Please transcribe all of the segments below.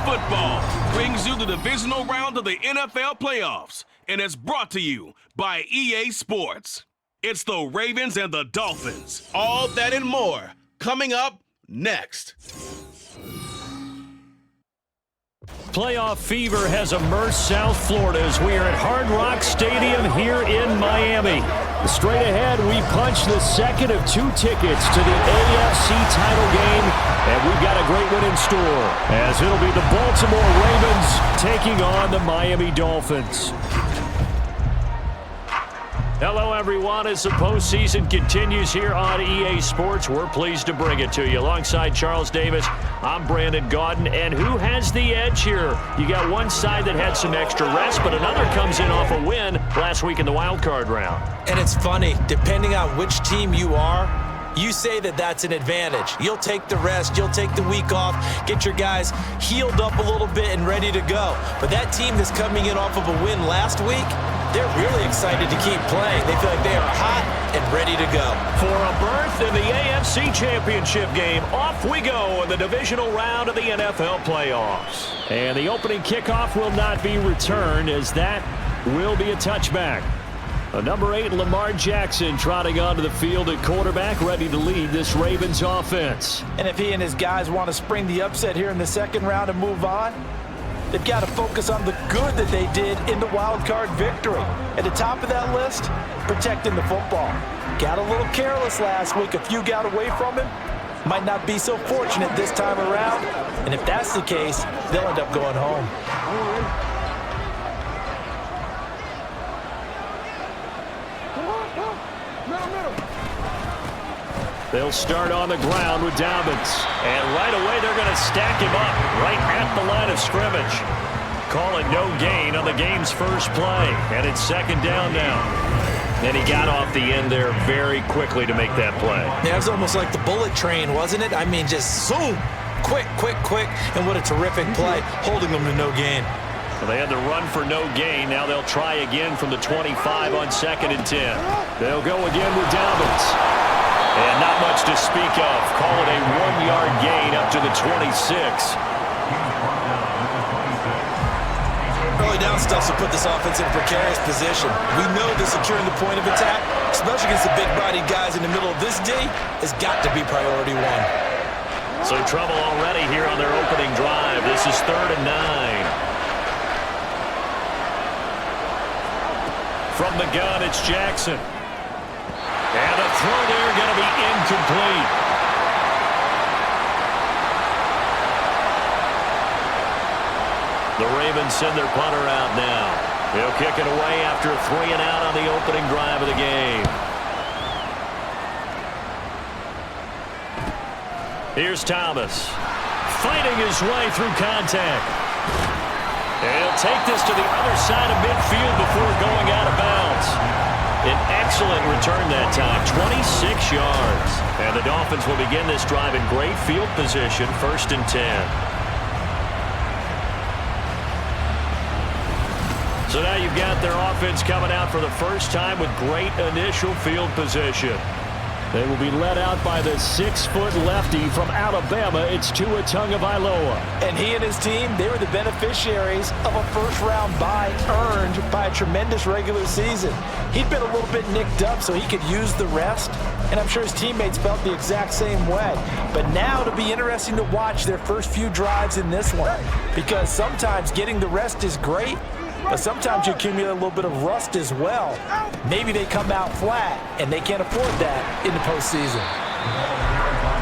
football brings you the divisional round of the NFL playoffs, and it's brought to you by EA Sports. It's the Ravens and the Dolphins. All that and more coming up next. Playoff fever has immersed South Florida as we are at Hard Rock Stadium here in Miami. Straight ahead, we punch the second of 2 tickets to the AFC title game, and we've got a great one in store, as it'll be the Baltimore Ravens taking on the Miami Dolphins. Hello, everyone. As the postseason continues here on EA Sports, we're pleased to bring it to you. Alongside Charles Davis, I'm Brandon Gaudin. And who has the edge here? You got one side that had some extra rest, but another comes in off a win last week in the wild card round. And it's funny, depending on which team you are, you say that that's an advantage. You'll take the rest, you'll take the week off, get your guys healed up a little bit and ready to go. But that team that's coming in off of a win last week, they're really excited to keep playing. They feel like they are hot and ready to go. For a berth in the AFC Championship game, off we go in the divisional round of the NFL playoffs. And the opening kickoff will not be returned, as that will be a touchback. Number 8, Lamar Jackson, trotting onto the field at quarterback, ready to lead this Ravens offense. And if he and his guys want to spring the upset here in the second round and move on, they've got to focus on the good that they did in the wild card victory. At the top of that list, protecting the football. Got a little careless last week. A few got away from him. Might not be so fortunate this time around. And if that's the case, they'll end up going home. They'll start on the ground with Dobbins. And right away, they're going to stack him up right at the line of scrimmage. Call it no gain on the game's first play. And it's second down now. And he got off the end there very quickly to make that play. Yeah, it was almost like the bullet train, wasn't it? I mean, just zoom. Quick, quick, quick. And what a terrific play, holding them to no gain. Well, they had to run for no gain. Now they'll try again from the 25 on 2nd and 10. They'll go again with Dobbins. And not much to speak of. Call it a 1-yard gain up to the 26. Early down stuff will put this offense in a precarious position. We know that securing the point of attack, especially against the big-bodied guys in the middle of this D, has got to be priority 1. So trouble already here on their opening drive. This is 3rd and 9. From the gun, it's Jackson. And the throw there going to be incomplete. The Ravens send their punter out now. They'll kick it away after a 3-and-out on the opening drive of the game. Here's Thomas, fighting his way through contact. And he'll take this to the other side of midfield before going out of bounds. An excellent return that time, 26 yards. And the Dolphins will begin this drive in great field position, 1st and 10. So now you've got their offense coming out for the first time with great initial field position. They will be led out by the 6-foot lefty from Alabama. It's Tua Tagovailoa. And he and his team, they were the beneficiaries of a first-round bye earned by a tremendous regular season. He'd been a little bit nicked up so he could use the rest, and I'm sure his teammates felt the exact same way. But now it'll be interesting to watch their first few drives in this one, because sometimes getting the rest is great, but sometimes you accumulate a little bit of rust as well. Maybe they come out flat, and they can't afford that in the postseason.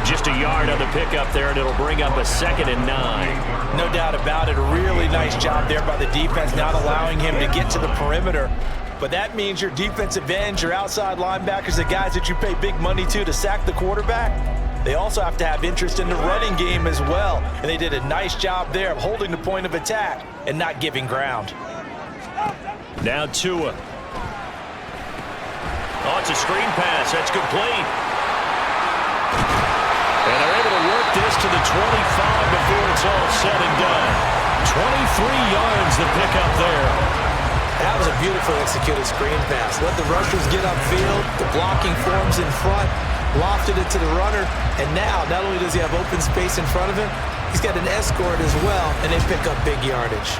Just a yard on the pickup there, and it'll bring up a 2nd and 9. No doubt about it. A really nice job there by the defense, not allowing him to get to the perimeter. But that means your defensive ends, your outside linebackers, the guys that you pay big money to sack the quarterback, they also have to have interest in the running game as well. And they did a nice job there of holding the point of attack and not giving ground. Now Tua. Oh, it's a screen pass. That's complete. And they're able to work this to the 25 before it's all said and done. 23 yards the pickup there. That was a beautifully executed screen pass. Let the rushers get upfield. The blocking forms in front. lofted it to the runner, and now not only does he have open space in front of him, he's got an escort as well, and they pick up big yardage.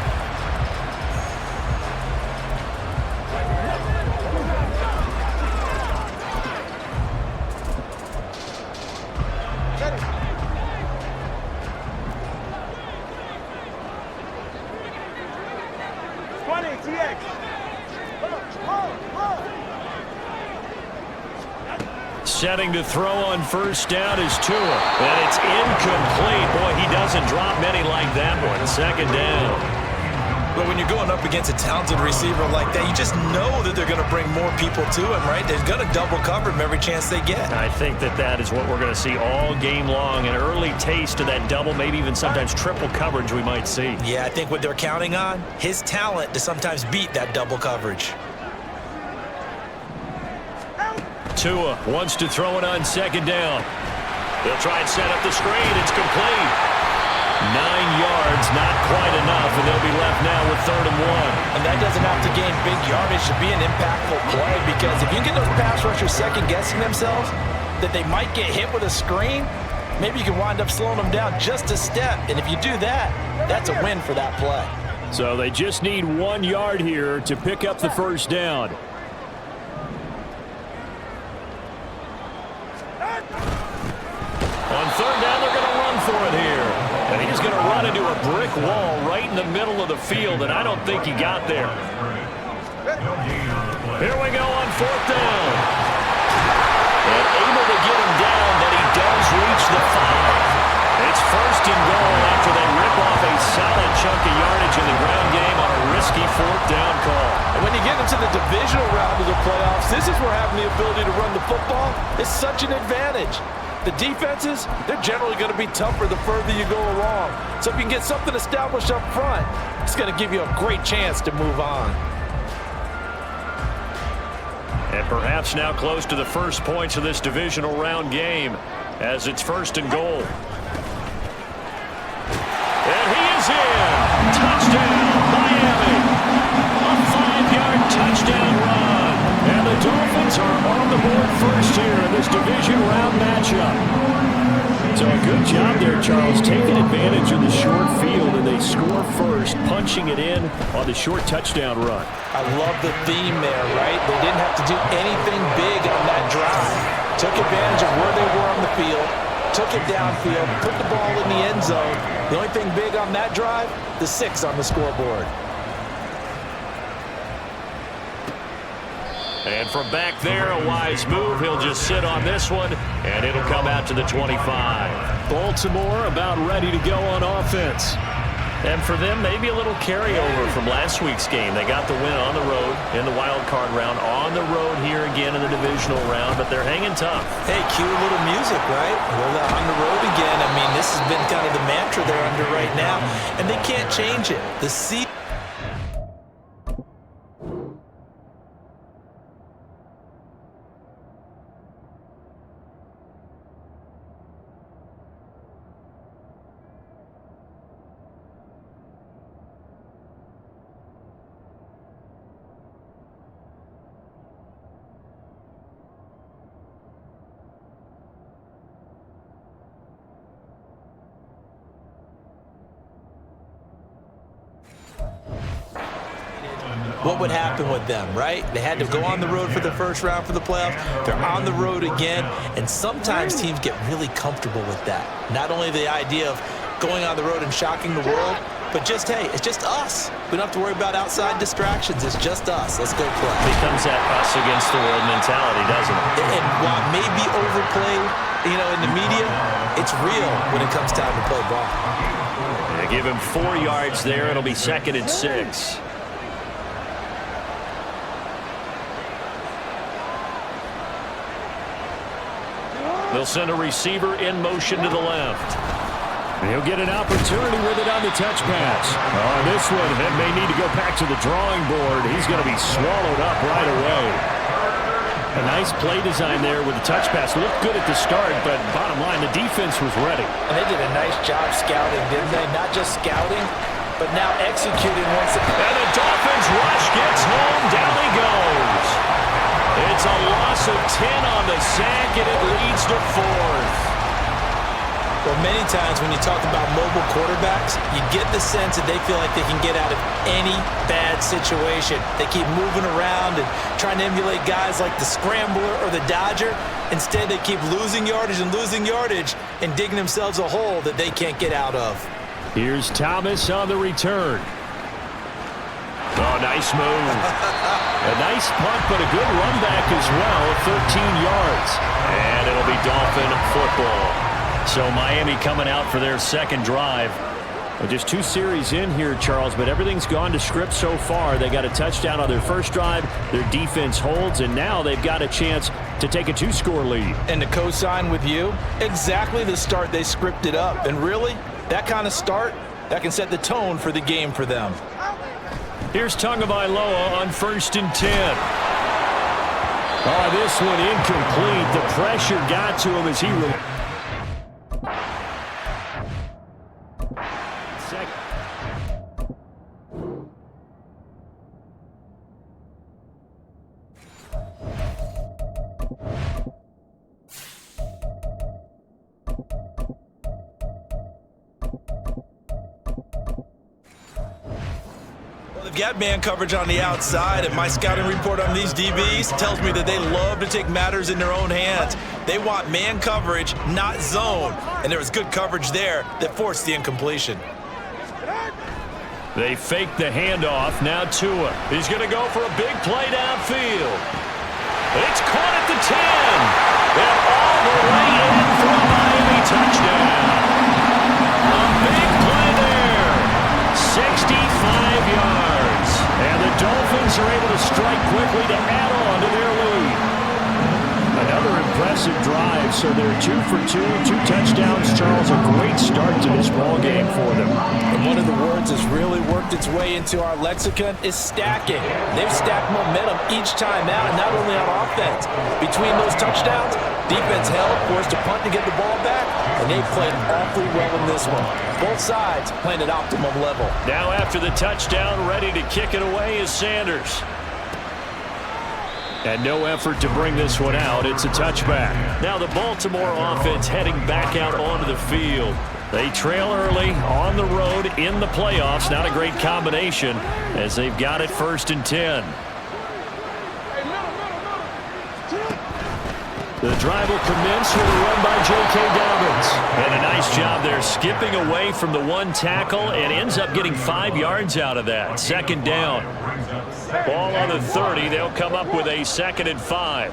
Setting to throw on first down is Tua. And it's incomplete. Boy, he doesn't drop many like that one. Second down. But when you're going up against a talented receiver like that, you just know that they're going to bring more people to him, right? They're going to double cover him every chance they get. I think that is what we're going to see all game long. An early taste of that double, maybe even sometimes triple coverage we might see. Yeah, I think what they're counting on, his talent to sometimes beat that double coverage. Tua wants to throw it on second down. They'll try and set up the screen. It's complete. 9 yards, not quite enough, and they'll be left now with 3rd and 1. And that doesn't have to gain big yardage to be an impactful play, because if you get those pass rushers second-guessing themselves that they might get hit with a screen, maybe you can wind up slowing them down just a step. And if you do that, that's a win for that play. So they just need 1 yard here to pick up the first down. On 3rd down, they're going to run for it here. And he's going to run into a brick wall right in the middle of the field, and I don't think he got there. Here we go on 4th down. And able to get him down, but he does reach the 5. It's 1st and goal after they rip off a solid chunk of yardage in the ground game on a risky 4th down call. And when you get into the divisional round of the playoffs, this is where having the ability to run the football is such an advantage. The defenses, they're generally going to be tougher the further you go along. So if you can get something established up front, it's going to give you a great chance to move on. And perhaps now close to the first points of this divisional round game as it's 1st and goal. And he is in. Touchdown, Miami. A 5-yard touchdown run. And the Dolphins are on the board first here in this division round matchup. So a good job there, Charles, taking advantage of the short field, and they score first, punching it in on the short touchdown run. I love the theme there, right? They didn't have to do anything big on that drive. Took advantage of where they were on the field, took it downfield, put the ball in the end zone. The only thing big on that drive, the 6 on the scoreboard. And from back there, a wise move. He'll just sit on this one, and it'll come out to the 25. Baltimore about ready to go on offense. And for them, maybe a little carryover from last week's game. They got the win on the road in the wild card round, on the road here again in the divisional round, but they're hanging tough. Hey, cue a little music, right? Well, they're on the road again. I mean, this has been kind of the mantra they're under right now, and they can't change it. The season. What would happen with them, right? They had to go on the road for the first round for the playoffs. They're on the road again, and sometimes teams get really comfortable with that. Not only the idea of going on the road and shocking the world, but just, hey, it's just us. We don't have to worry about outside distractions. It's just us. Let's go play. It becomes that us against the world mentality, doesn't it? And while it may be overplayed, in the media, it's real when it comes time to play ball. They give him 4 yards there. It'll be 2nd and 6. They'll send a receiver in motion to the left. He'll get an opportunity with it on the touch pass. On this one, he may need to go back to the drawing board. He's going to be swallowed up right away. A nice play design there with the touch pass. Looked good at the start, but bottom line, the defense was ready. And they did a nice job scouting, didn't they? Not just scouting, but now executing once. And the Dolphins rush gets home. Down he goes. It's a loss of 10 on the sack, and it leads to 4th. Well, many times when you talk about mobile quarterbacks, you get the sense that they feel like they can get out of any bad situation. They keep moving around and trying to emulate guys like the Scrambler or the Dodger. Instead, they keep losing yardage and digging themselves a hole that they can't get out of. Here's Thomas on the return. Oh, nice move. A nice punt, but a good run back as well, 13 yards. And it'll be Dolphin football. So Miami coming out for their second drive. Well, just 2 series in here, Charles, but everything's gone to script so far. They got a touchdown on their first drive. Their defense holds, and now they've got a chance to take a 2-score lead. And to co-sign with you, exactly the start they scripted up. And really, that kind of start, that can set the tone for the game for them. Here's Tagovailoa on 1st and 10. Oh, this one incomplete. The pressure got to him as he Got man coverage on the outside, and my scouting report on these DBs tells me that they love to take matters in their own hands. They want man coverage, not zone, and there was good coverage there that forced the incompletion. They fake the handoff. Now Tua. He's going to go for a big play downfield. It's caught at the 10. And all the way in for a Miami touchdown. A big play there. 65 yards. And the Dolphins are able to strike quickly to add on to their lead. Another impressive drive, so they're 2 for 2, 2 touchdowns. Charles, a great start to this ball game for them. And one of the words that's really worked its way into our lexicon is stacking. They've stacked momentum each time out, not only on offense. Between those touchdowns, defense held, forced a punt to get the ball back, and they played awfully well in this one. Both sides playing at optimum level. Now after the touchdown, ready to kick it away is Sanders. And no effort to bring this one out. It's a touchback. Now the Baltimore offense heading back out onto the field. They trail early on the road in the playoffs. Not a great combination as they've got it 1st and 10. The drive will commence with a run by J.K. Dobbins. And a nice job there skipping away from the one tackle and ends up getting 5 yards out of that. 2nd down. Ball on the 30. They'll come up with a 2nd and 5.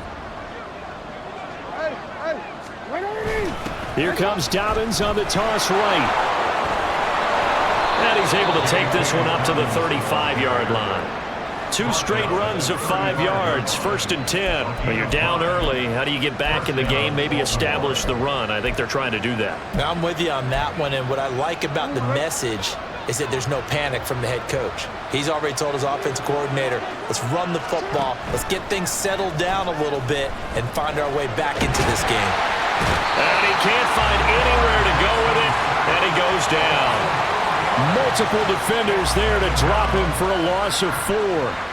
Here comes Dobbins on the toss right. And he's able to take this one up to the 35-yard line. 2 straight runs of 5 yards, 1st and 10. When you're down early, how do you get back in the game, maybe establish the run? I think they're trying to do that. Now, I'm with you on that one, and what I like about the message is that there's no panic from the head coach. He's already told his offensive coordinator, let's run the football, let's get things settled down a little bit and find our way back into this game. And he can't find anywhere to go with it, and he goes down. Multiple defenders there to drop him for a loss of 4.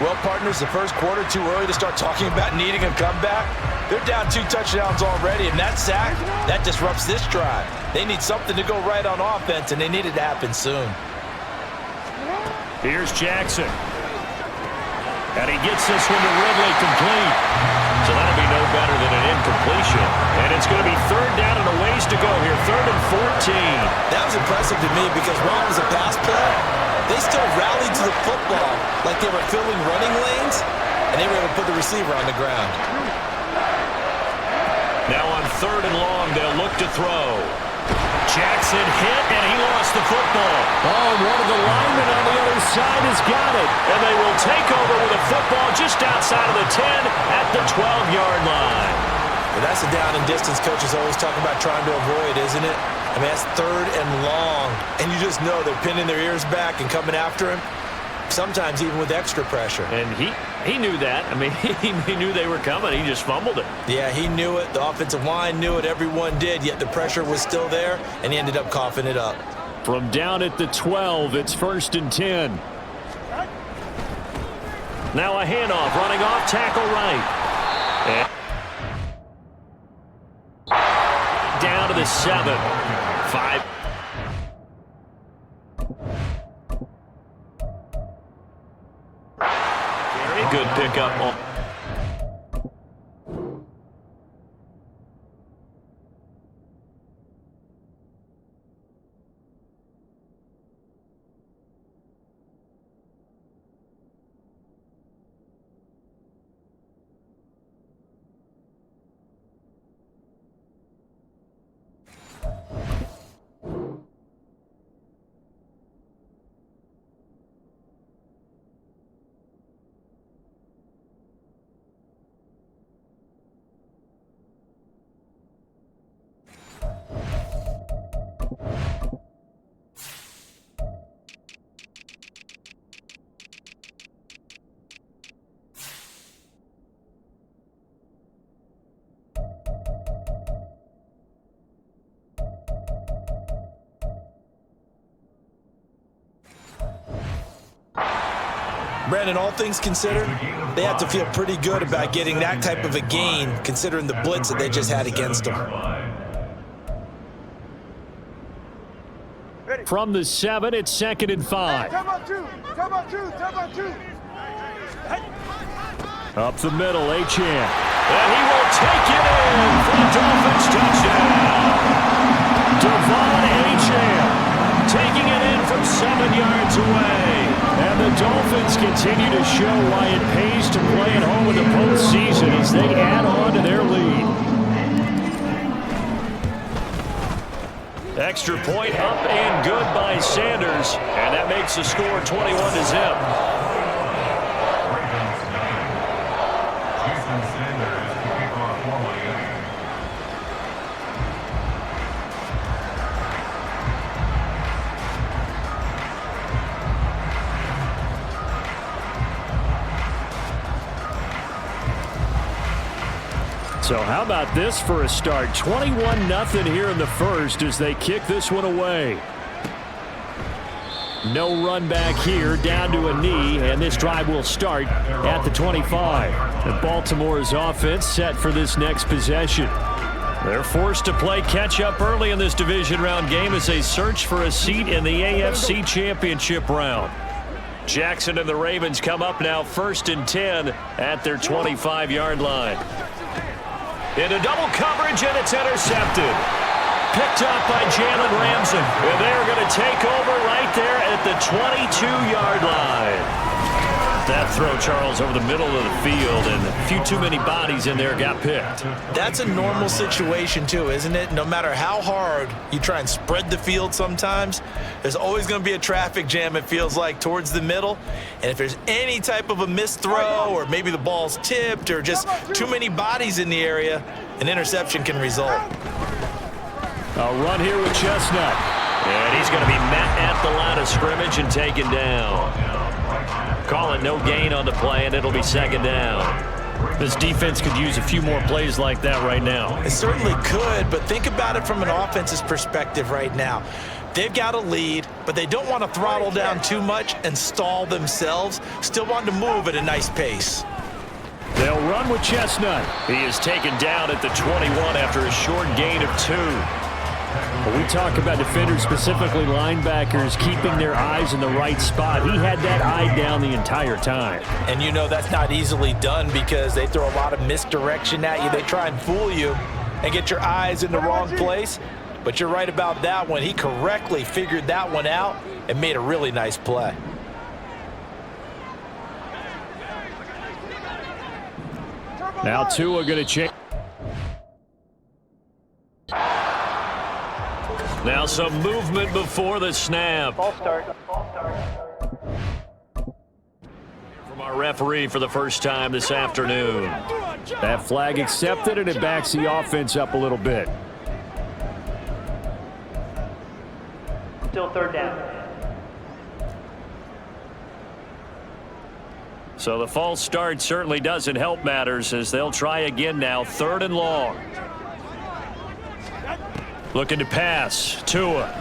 Well, partners, the first quarter, too early to start talking about needing a comeback. They're down 2 touchdowns already, and that sack, that disrupts this drive. They need something to go right on offense, and they need it to happen soon. Here's Jackson. And he gets this one to Ridley complete. So that'll be no better than an incompletion. And it's going to be 3rd down and a ways to go here. 3rd and 14. That was impressive to me because while it was a pass play, they still rallied to the football like they were filling running lanes, and they were able to put the receiver on the ground. Now on 3rd and long, they'll look to throw. Jackson hit, and he lost the football. Oh, one of the linemen on the other side has got it. And they will take over with a football just outside of the 10 at the 12-yard line. Well, that's the down and distance coaches always talk about trying to avoid, isn't it? I mean, that's 3rd and long. And you just know they're pinning their ears back and coming after him, sometimes even with extra pressure. And he knew that. I mean, he knew they were coming. He just fumbled it. Yeah, he knew it. The offensive line knew it. Everyone did, yet the pressure was still there, and he ended up coughing it up. From down at the 12, it's 1st and 10. Now a handoff, running off tackle right. And down to the 7. 5. Very good pickup. Brandon, all things considered, they have to feel pretty good about getting that type of a gain, considering the blitz that they just had against them. From the 7, it's 2nd and 5. Time out two. Up the middle, Achane. And he will take it in for the Dolphins touchdown. Devon Achane taking it in from 7 yards away. And the Dolphins continue to show why it pays to play at home in the postseason as they add on to their lead. Extra point up and good by Sanders. And that makes the score 21-0. So how about this for a start? 21-0 here in the first as they kick this one away. No run back here, down to a knee, and this drive will start at the 25. And Baltimore's offense set for this next possession. They're forced to play catch-up early in this division round game as they search for a seat in the AFC Championship round. Jackson and the Ravens come up now 1st and 10 at their 25-yard line. Into double coverage, and it's intercepted. Picked up by Jalen Ramsey. And they're going to take over right there at the 22-yard line. That throw, Charles, over the middle of the field, and a few too many bodies in there got picked. That's a normal situation, too, isn't it? No matter how hard you try and spread the field sometimes, there's always going to be a traffic jam, it feels like, towards the middle. And if there's any type of a missed throw or maybe the ball's tipped or just too many bodies in the area, an interception can result. A run here with Chestnut. And he's going to be met at the line of scrimmage and taken down. Call it no gain on the play, and it'll be 2nd down. This defense could use a few more plays like that right now. It certainly could, but think about it from an offense's perspective right now. They've got a lead, but they don't want to throttle down too much and stall themselves. Still want to move at a nice pace. They'll run with Chestnut. He is taken down at the 21 after a short gain of 2. When we talk about defenders, specifically linebackers, keeping their eyes in the right spot, he had that eye down the entire time. And you know that's not easily done because they throw a lot of misdirection at you. They try and fool you and get your eyes in the wrong place. But you're right about that one. He correctly figured that one out and made a really nice play. Now Tua going to change. Now some movement before the snap. Ball start. From our referee for the first time this afternoon. That flag accepted, and it backs the offense up a little bit. Still 3rd down. So the false start certainly doesn't help matters as they'll try again now, 3rd and long. Looking to pass, Tua.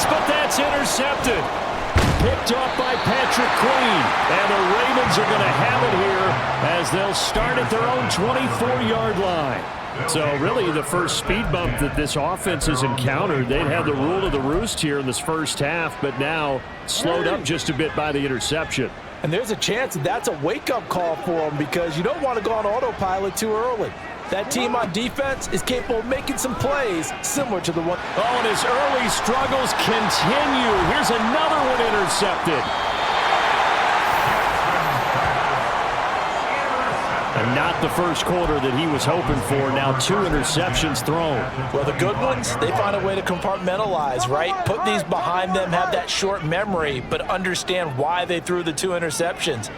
but that's intercepted. Picked off by Patrick Queen. And the Ravens are going to have it here as they'll start at their own 24-yard line. So really the first speed bump that this offense has encountered. They'd had the rule of the roost here in this first half, but now slowed up just a bit by the interception. And there's a chance that's a wake-up call for them because you don't want to go on autopilot too early. That team on defense is capable of making some plays similar to the one. Oh, and his early struggles continue. Here's another one intercepted. And not the first quarter that he was hoping for. Now 2 interceptions thrown. Well, the good ones, they find a way to compartmentalize, right? Put these behind them, have that short memory, but understand why they threw the 2 interceptions.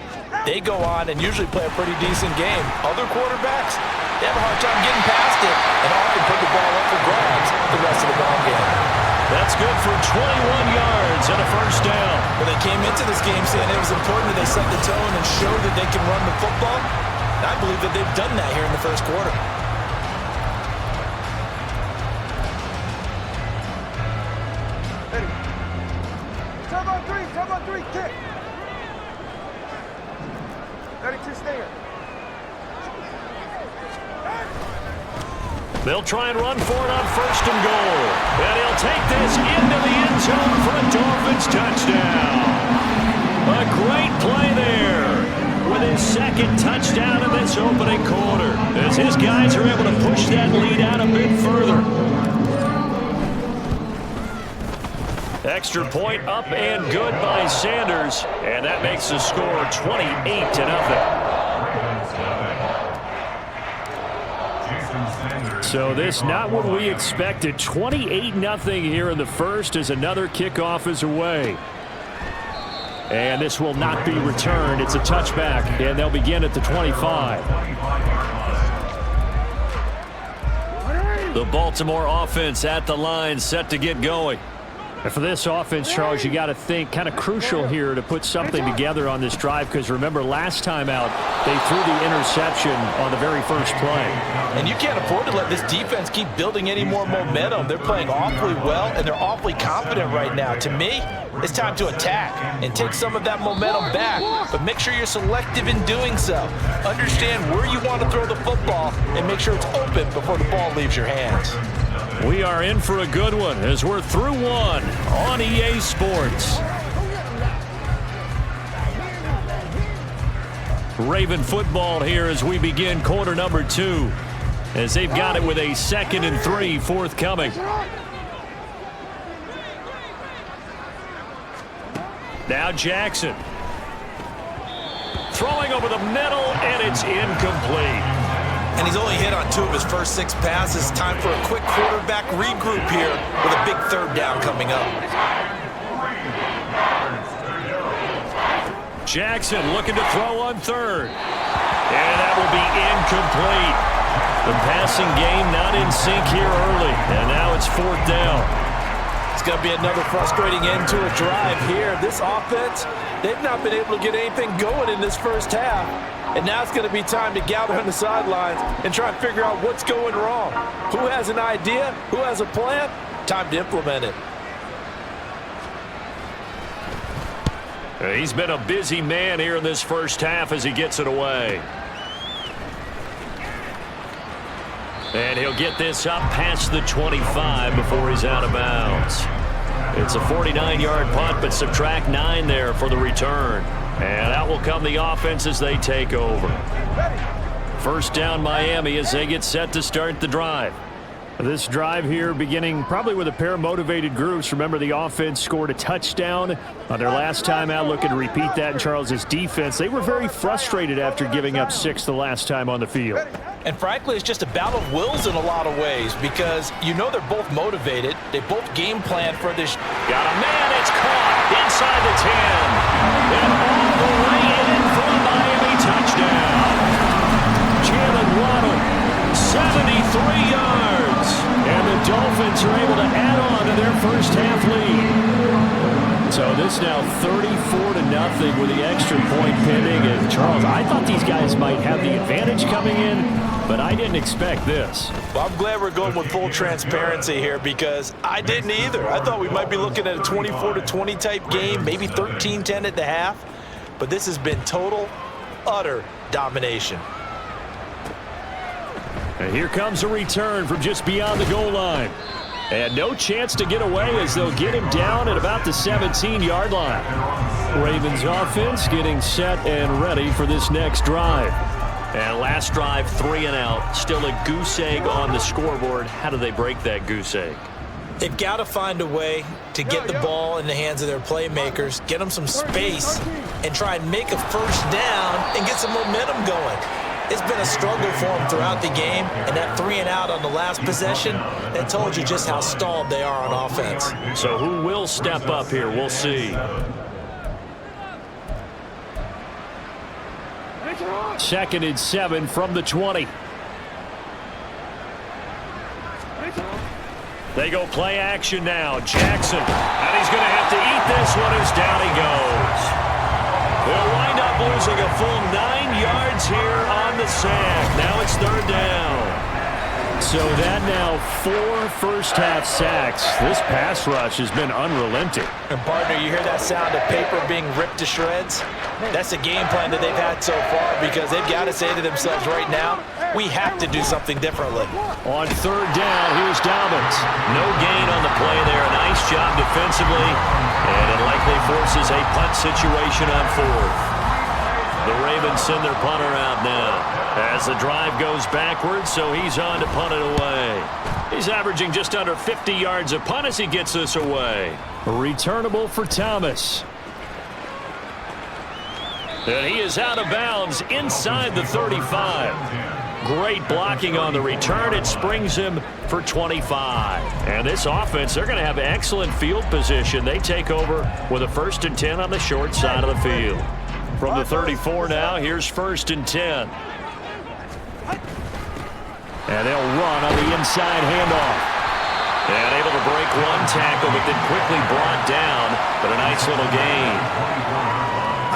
They go on and usually play a pretty decent game. Other quarterbacks, they have a hard time getting past it and often put the ball up for grabs the rest of the ball game. That's good for 21 yards and a first down. Well, they came into this game saying it was important that they set the tone and show that they can run the football. And I believe that they've done that here in the first quarter. Time on three, kick. Ready to stand. They'll try and run for it on first and goal. And he'll take this into the end zone for a Dolphins touchdown. A great play there with his second touchdown in this opening quarter as his guys are able to push that lead out a bit further. Extra point up and good by Sanders, and that makes the score 28-0. So this not what we expected. 28-0 here in the first as another kickoff is away. And this will not be returned. It's a touchback, and they'll begin at the 25. The Baltimore offense at the line, set to get going. And for this offense, Charles, you got to think kind of crucial here to put something together on this drive because remember last time out they threw the interception on the very first play. And you can't afford to let this defense keep building any more momentum. They're playing awfully well and they're awfully confident right now. To me, it's time to attack and take some of that momentum back, but make sure you're selective in doing so. Understand where you want to throw the football and make sure it's open before the ball leaves your hands. We are in for a good one as we're through one on EA Sports. Raven football here as we begin quarter number 2 as they've got it with a 2nd and 3 forthcoming. Now Jackson. Throwing over the middle, and it's incomplete. And he's only hit on 2 of his first 6 passes. Time for a quick quarterback regroup here with a big 3rd down coming up. Jackson looking to throw on 3rd. And that will be incomplete. The passing game not in sync here early. And now it's 4th down. It's going to be another frustrating end to a drive here. This offense, they've not been able to get anything going in this first half. And now it's going to be time to gather on the sidelines and try and figure out what's going wrong. Who has an idea? Who has a plan? Time to implement it. He's been a busy man here in this first half as he gets it away. And he'll get this up past the 25 before he's out of bounds. It's a 49-yard punt, but subtract 9 there for the return. And out will come the offense as they take over. First down Miami as they get set to start the drive. This drive here beginning probably with a pair of motivated groups. Remember, the offense scored a touchdown on their last time out, looking to repeat that in Charles's defense. They were very frustrated after giving up 6 the last time on the field. And frankly, it's just a battle of wills in a lot of ways because you know they're both motivated. They both game plan for this. Got a man, it's caught inside the 10. And all the way in for a Miami touchdown. Jalen Waddle, 73 yards. And the Dolphins are able to add on to their first half lead. So this now 34-0 with the extra point pending. And Charles, I thought these guys might have the advantage coming in. but I didn't expect this. Well, I'm glad we're going with full transparency here because I didn't either. I thought we might be looking at a 24-20 type game, maybe 13-10 at the half, but this has been total, utter domination. And here comes a return from just beyond the goal line. And no chance to get away as they'll get him down at about the 17-yard line. Ravens offense getting set and ready for this next drive. And last drive, 3 and out. Still a goose egg on the scoreboard. How do they break that goose egg? They've got to find a way to get the ball in the hands of their playmakers, get them some space, and try and make a first down and get some momentum going. It's been a struggle for them throughout the game, and that 3 and out on the last possession, that told you just how stalled they are on offense. So who will step up here? We'll see. Second and 7 from the 20. They go play action now. Jackson, and he's going to have to eat this one as down he goes. They'll wind up losing a full 9 yards here on the sack. Now it's third down. So that now 4 first-half sacks. This pass rush has been unrelenting. And, partner, you hear that sound of paper being ripped to shreds? That's a game plan that they've had so far because they've got to say to themselves right now, we have to do something differently. On third down, here's Dolphins. No gain on the play there. Nice job defensively, and it likely forces a punt situation on fourth. The Ravens send their punter out now as the drive goes backwards, so he's on to punt it away. He's averaging just under 50 yards a punt as he gets this away. Returnable for Thomas. And he is out of bounds inside the 35. Great blocking on the return. It springs him for 25. And this offense, they're going to have excellent field position. They take over with a 1st and 10 on the short side of the field. From the 34 now, here's 1st and 10. And they'll run on the inside handoff. And able to break one tackle, but then quickly brought down. But a nice little gain.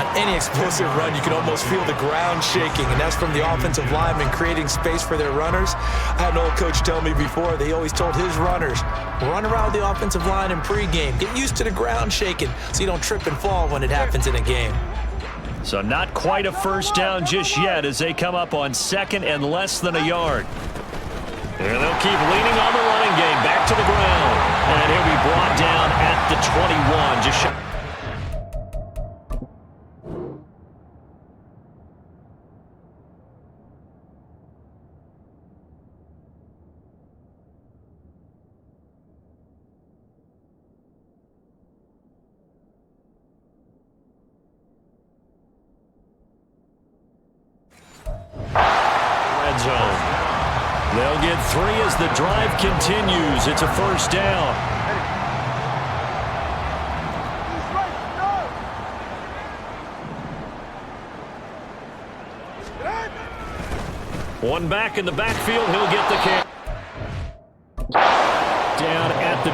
On any explosive run, you can almost feel the ground shaking, and that's from the offensive linemen creating space for their runners. I had an old coach tell me before, they always told his runners, run around the offensive line in pregame. Get used to the ground shaking so you don't trip and fall when it happens in a game. So not quite a first down just yet as they come up on 2nd and less than a yard. And they'll keep leaning on the running game. Back to the ground. And he'll be brought down at the 21. Just shot. Red zone. They'll get 3 as the drive continues. It's a first down. One back in the backfield. He'll get the kick. Down at the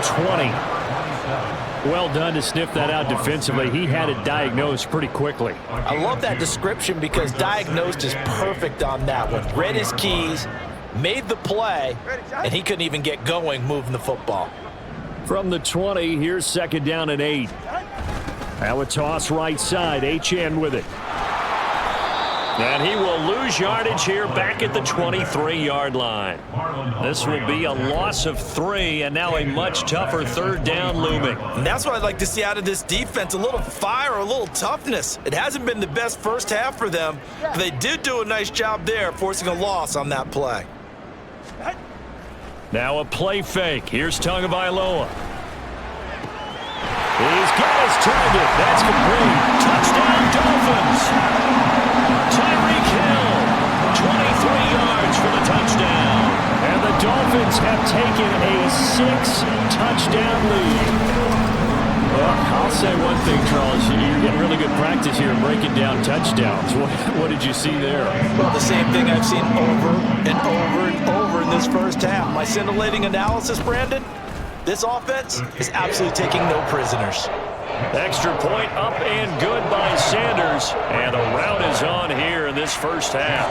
20. Well done to sniff that out defensively. He had it diagnosed pretty quickly. I love that description because diagnosed is perfect on that one. Read his keys, made the play, and he couldn't even get going moving the football. From the 20, here's 2nd down and 8. Now a toss right side. HN with it. And he will lose yardage here back at the 23-yard line. This will be a loss of 3, and now a much tougher 3rd down looming. And that's what I'd like to see out of this defense, a little fire, a little toughness. It hasn't been the best first half for them, but they did do a nice job there, forcing a loss on that play. Now a play fake. Here's Tagovailoa. He's got his target. That's complete. Touchdown, Dolphins. Tyreek Hill, 23 yards for the touchdown. And the Dolphins have taken a 6-touchdown lead. Well, I'll say one thing, Charles. You're getting really good practice here breaking down touchdowns. What did you see there? Well, the same thing I've seen over and over and over in this first half. My scintillating analysis, Brandon, this offense is absolutely taking no prisoners. Extra point up and good by Sanders. And a rout is on here in this first half.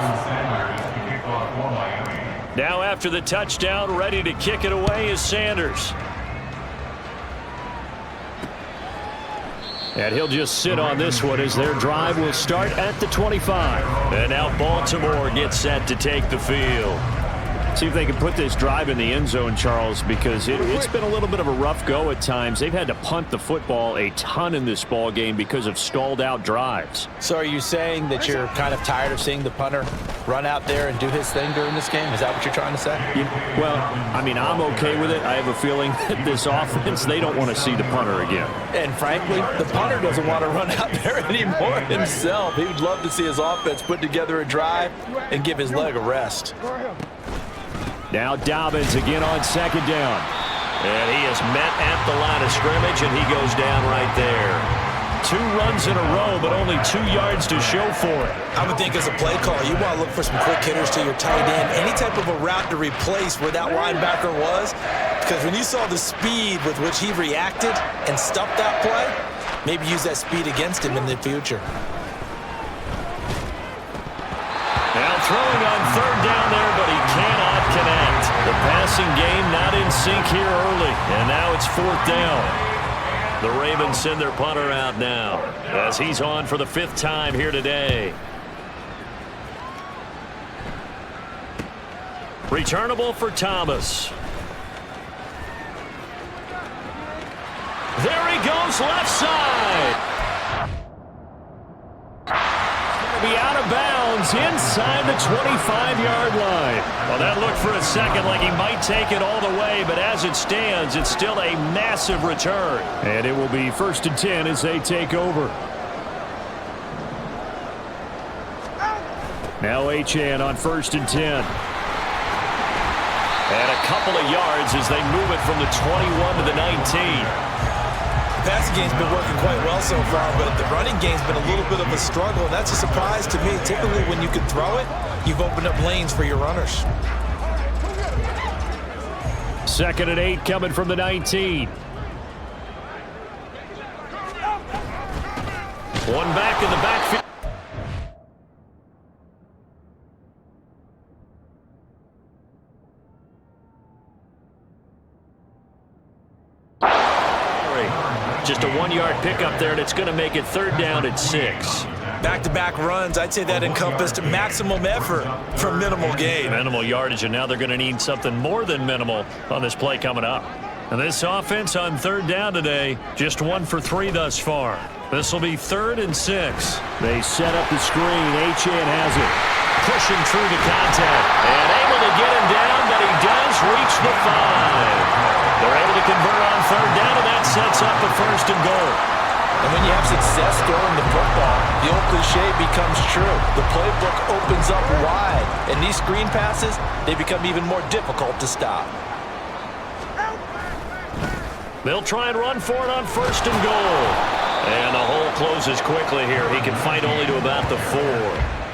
Now after the touchdown, ready to kick it away is Sanders. And he'll just sit on this one as their drive will start at the 25. And now Baltimore gets set to take the field. See if they can put this drive in the end zone, Charles, because it's been a little bit of a rough go at times. They've had to punt the football a ton in this ball game because of stalled out drives. So are you saying that you're kind of tired of seeing the punter run out there and do his thing during this game? Is that what you're trying to say? Well, I mean, I'm okay with it. I have a feeling that this offense, they don't want to see the punter again. And frankly, the punter doesn't want to run out there anymore himself. He would love to see his offense put together a drive and give his leg a rest. Now Dobbins again on second down. And he is met at the line of scrimmage, and he goes down right there. 2 runs in a row, but only 2 yards to show for it. I would think as a play caller, you want to look for some quick hitters to your tight end. Any type of a route to replace where that linebacker was. Because when you saw the speed with which he reacted and stuffed that play, maybe use that speed against him in the future. Now throwing on third down there, but he cannot connect. The passing game not in sync here early, and now it's 4th down. The Ravens send their punter out now as he's on for the 5th time here today. Returnable for Thomas. There he goes, left side. Be out of bounds inside the 25-yard line. Well, that looked for a second like he might take it all the way, but as it stands, it's still a massive return. And it will be 1st and 10 as they take over. Now Achane on 1st and 10. And a couple of yards as they move it from the 21 to the 19. The passing game's been working quite well so far, but the running game's been a little bit of a struggle, and that's a surprise to me. Typically, when you can throw it, you've opened up lanes for your runners. 2nd and 8 coming from the 19. One back in the backfield. Just a 1-yard pickup there, and it's going to make it 3rd down at 6. Back-to-back runs, I'd say that encompassed maximum effort for minimal gain. Minimal yardage, and now they're going to need something more than minimal on this play coming up. And this offense on 3rd down today, just 1 for 3 thus far. This will be 3rd and 6. They set up the screen. Achane has it. Pushing through the contact. And able to get him down, but he does reach the 5. They're able to convert on 3rd down, and that sets up the 1st and goal. And when you have success throwing the football, the old cliche becomes true. The playbook opens up wide, and these screen passes, they become even more difficult to stop. They'll try and run for it on 1st and goal. And the hole closes quickly here. He can fight only to about the 4.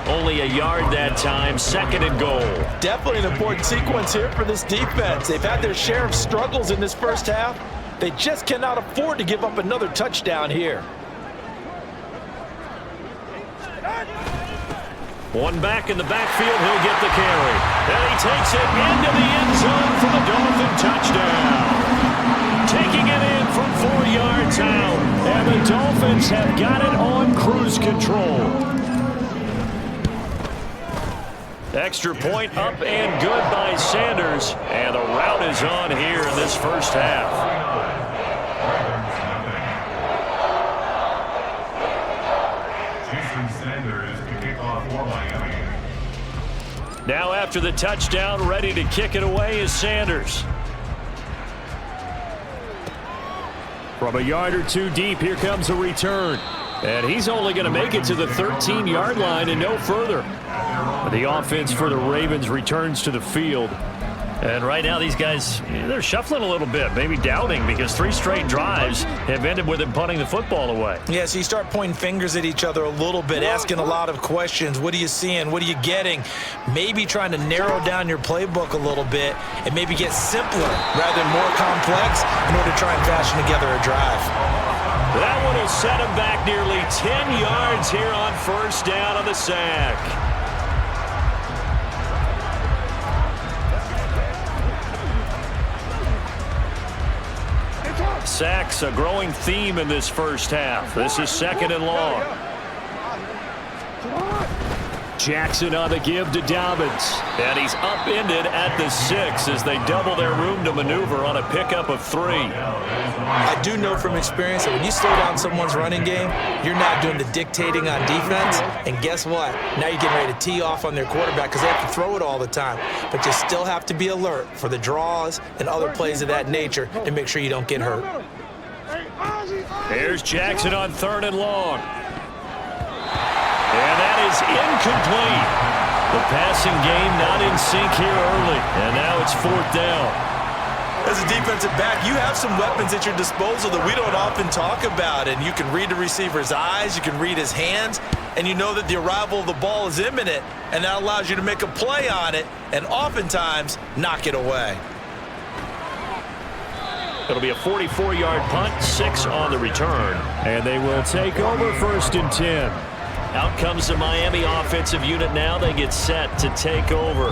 Only a yard that time, 2nd and goal. Definitely an important sequence here for this defense. They've had their share of struggles in this first half. They just cannot afford to give up another touchdown here. One back in the backfield, he'll get the carry. And he takes it into the end zone for the Dolphin touchdown. Taking it in from 4 yards out. And the Dolphins have got it on cruise control. Extra point up and good by Sanders. And the route is on here in this first half. Now after the touchdown, ready to kick it away is Sanders. From a yard or 2 deep, here comes a return. And he's only going to make it to the 13-yard line and no further. The offense for the Ravens returns to the field. And right now these guys, they're shuffling a little bit, maybe doubting, because 3 straight drives have ended with them punting the football away. Yeah, so you start pointing fingers at each other a little bit, asking a lot of questions. What are you seeing? What are you getting? Maybe trying to narrow down your playbook a little bit and maybe get simpler rather than more complex in order to try and fashion together a drive. That one will set him back nearly 10 yards here on 1st down on the sack. Sacks, a growing theme in this first half. This is 2nd and long. Jackson on the give to Dobbins. And he's upended at the 6 as they double their room to maneuver on a pickup of 3. I do know from experience that when you slow down someone's running game, you're not doing the dictating on defense. And guess what? Now you're getting ready to tee off on their quarterback because they have to throw it all the time. But you still have to be alert for the draws and other plays of that nature to make sure you don't get hurt. Here's Jackson on 3rd and long. And that is incomplete. The passing game not in sync here early. And now it's 4th down. As a defensive back, you have some weapons at your disposal that we don't often talk about. And you can read the receiver's eyes, you can read his hands, and you know that the arrival of the ball is imminent. And that allows you to make a play on it and oftentimes knock it away. It'll be a 44-yard punt, 6 on the return. And they will take over 1st and 10. Out comes the Miami offensive unit now. They get set to take over.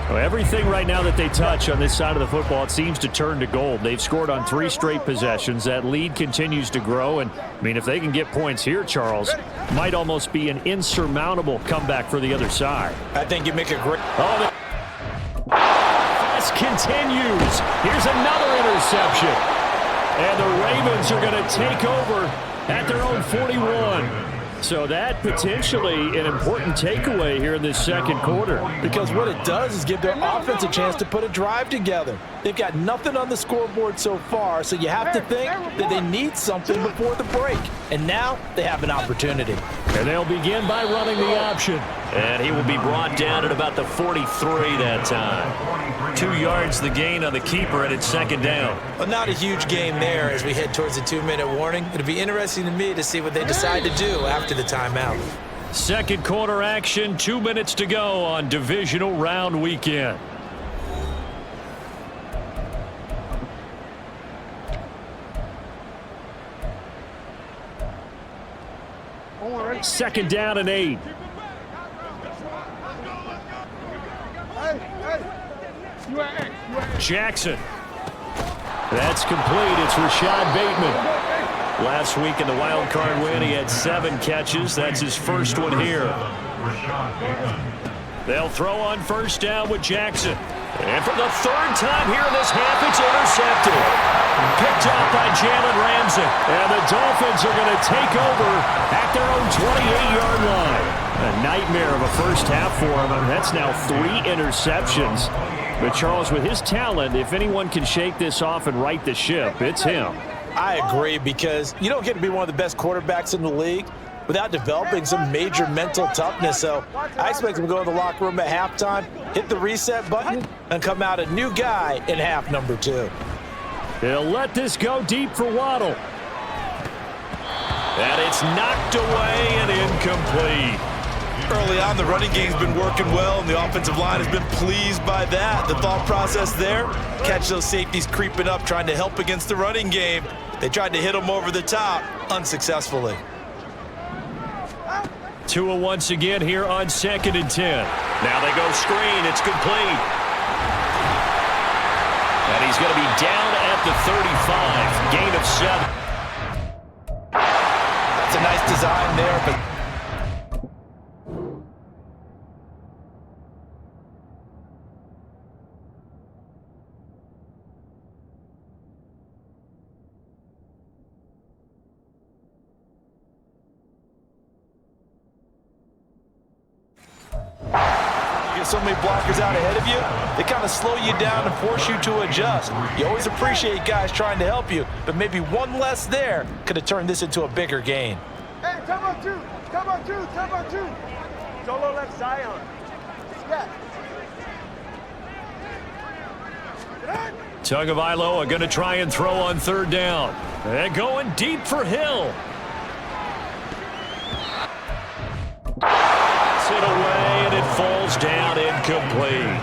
Well, everything right now that they touch on this side of the football, it seems to turn to gold. They've scored on 3 straight possessions. That lead continues to grow. And, I mean, if they can get points here, Charles, might almost be an insurmountable comeback for the other side. I think you make a great... Oh, the pass continues. Here's another interception. And the Ravens are going to take over at their own 41. So that potentially an important takeaway here in this 2nd quarter. Because what it does is give their offense a chance to put a drive together. They've got nothing on the scoreboard so far, so you have to think that they need something before the break. And now they have an opportunity. And they'll begin by running the option. And he will be brought down at about the 43 that time. 2 yards the gain on the keeper, and it's 2nd down. But not a huge game there as we head towards the 2-minute warning. It'll be interesting to me to see what they decide to do after the timeout. 2nd quarter action, 2 minutes to go on Divisional Round weekend. Second down and 8. Jackson. That's complete. It's Rashad Bateman. Last week in the wild card win, he had 7 catches. That's his first one here. They'll throw on 1st down with Jackson. And for the 3rd time here in this half, it's intercepted. Picked off by Jalen Ramsey. And the Dolphins are going to take over at their own 28-yard line. A nightmare of a first half for him. That's now 3 interceptions. But Charles, with his talent, if anyone can shake this off and right the ship, it's him. I agree, because you don't get to be one of the best quarterbacks in the league without developing some major mental toughness. So I expect him to go in the locker room at halftime, hit the reset button, and come out a new guy in half number 2. They'll let this go deep for Waddle. And it's knocked away and incomplete. Early on, the running game's been working well, and the offensive line has been pleased by that. The thought process there, catch those safeties creeping up, trying to help against the running game. They tried to hit them over the top, unsuccessfully. Tua once again here on 2nd and 10. Now they go screen. It's complete. And he's going to be down at the 35. Gain of 7. That's a nice design there, but so many blockers out ahead of you, they kind of slow you down and force you to adjust. You always appreciate guys trying to help you, but maybe one less there could have turned this into a bigger gain. Hey, time on 2. Solo left Zion. Yeah. Tagovailoa are going to try and throw on 3rd down. And going deep for Hill. It away, and it falls down incomplete.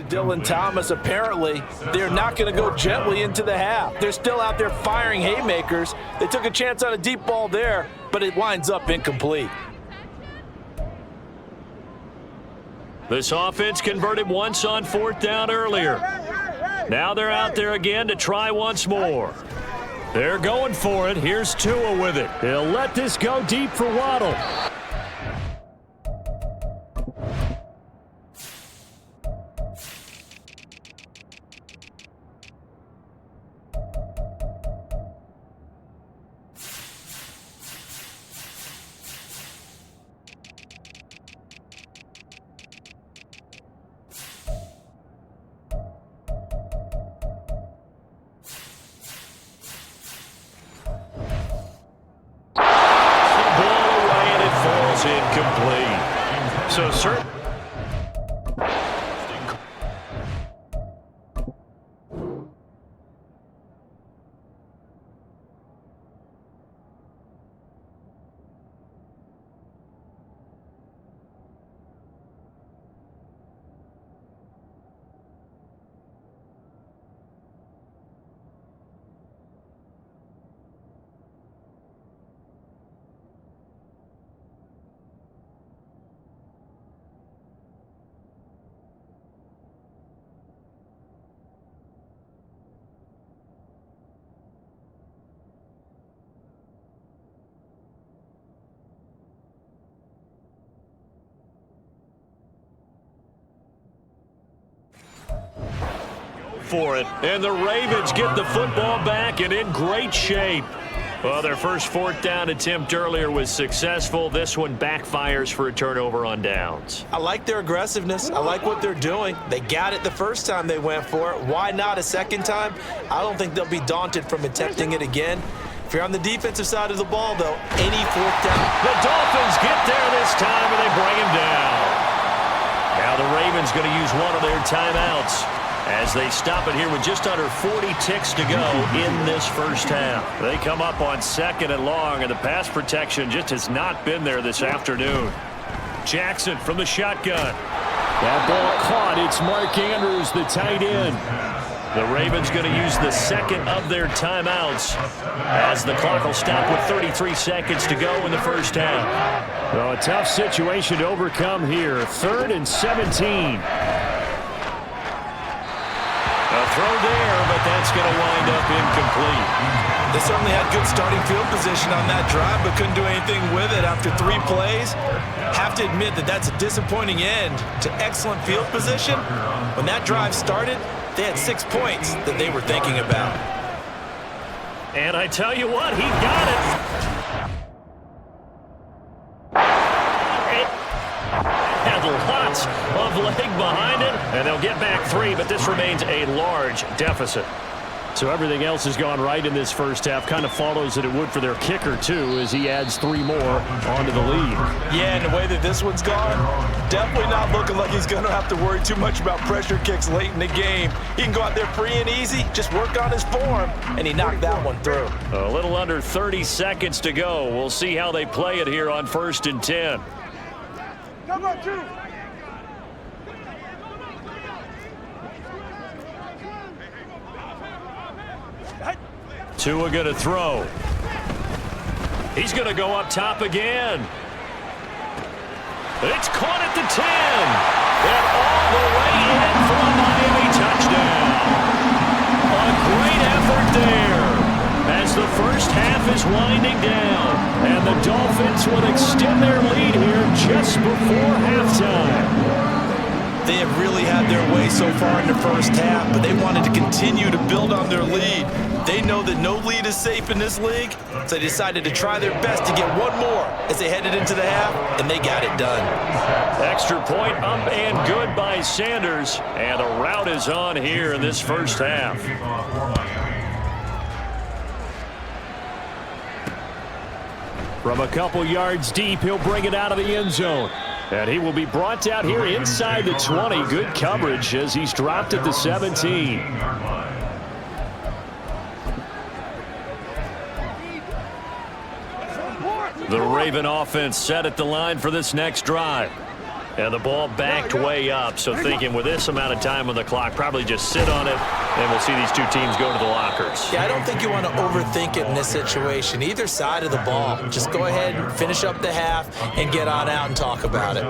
Dylan Thomas, apparently they're not going to go gently into the half. They're still out there firing haymakers. They took a chance on a deep ball there, but it winds up incomplete. This offense converted once on 4th down earlier. Now they're out there again to try once more. They're going for it. Here's Tua with it. He'll let this go deep for Waddle. Incomplete. So certainly. For it, and the Ravens get the football back and in great shape. Well, their first 4th down attempt earlier was successful. This one backfires for a turnover on downs. I like their aggressiveness. I like what they're doing. They got it the first time they went for it. Why not a second time? I don't think they'll be daunted from attempting it again. If you're on the defensive side of the ball, though, any 4th down. The Dolphins get there this time, and they bring him down. Now the Ravens going to use one of their timeouts as they stop it here with just under 40 ticks to go in this first half. They come up on 2nd and long, and the pass protection just has not been there this afternoon. Jackson from the shotgun. That ball caught. It's Mark Andrews, the tight end. The Ravens going to use the second of their timeouts as the clock will stop with 33 seconds to go in the first half. Well, a tough situation to overcome here. 3rd and 17. A throw there, but that's going to wind up incomplete. They certainly had good starting field position on that drive, but couldn't do anything with it after 3 plays. Have to admit that that's a disappointing end to excellent field position. When that drive started, they had 6 points that they were thinking about. And I tell you what, he got it. Lots of leg behind it, and they'll get back 3, but this remains a large deficit. So everything else has gone right in this first half. Kind of follows that it would for their kicker, too, as he adds 3 more onto the lead. Yeah, and the way that this one's gone, definitely not looking like he's going to have to worry too much about pressure kicks late in the game. He can go out there free and easy, just work on his form, and he knocked that one through. A little under 30 seconds to go. We'll see how they play it here on 1st and 10. Number 2. Tua going to throw. He's going to go up top again. It's caught at the 10. And all the way in for a Miami touchdown. A great effort there as the first half is winding down. And the Dolphins will extend their lead here just before halftime. They have really had their way so far in the first half, but they wanted to continue to build on their lead. They know that no lead is safe in this league, so they decided to try their best to get one more as they headed into the half, and they got it done. Extra point up and good by Sanders, and a rout is on here in this first half. From a couple yards deep, he'll bring it out of the end zone. And he will be brought down here inside the 20. Good coverage as he's dropped at the 17. The Raven offense set at the line for this next drive. And the ball backed way up, so thinking with this amount of time on the clock, probably just sit on it, and we'll see these two teams go to the lockers. Yeah, I don't think you want to overthink it in this situation. Either side of the ball. Just go ahead and finish up the half and get on out and talk about it.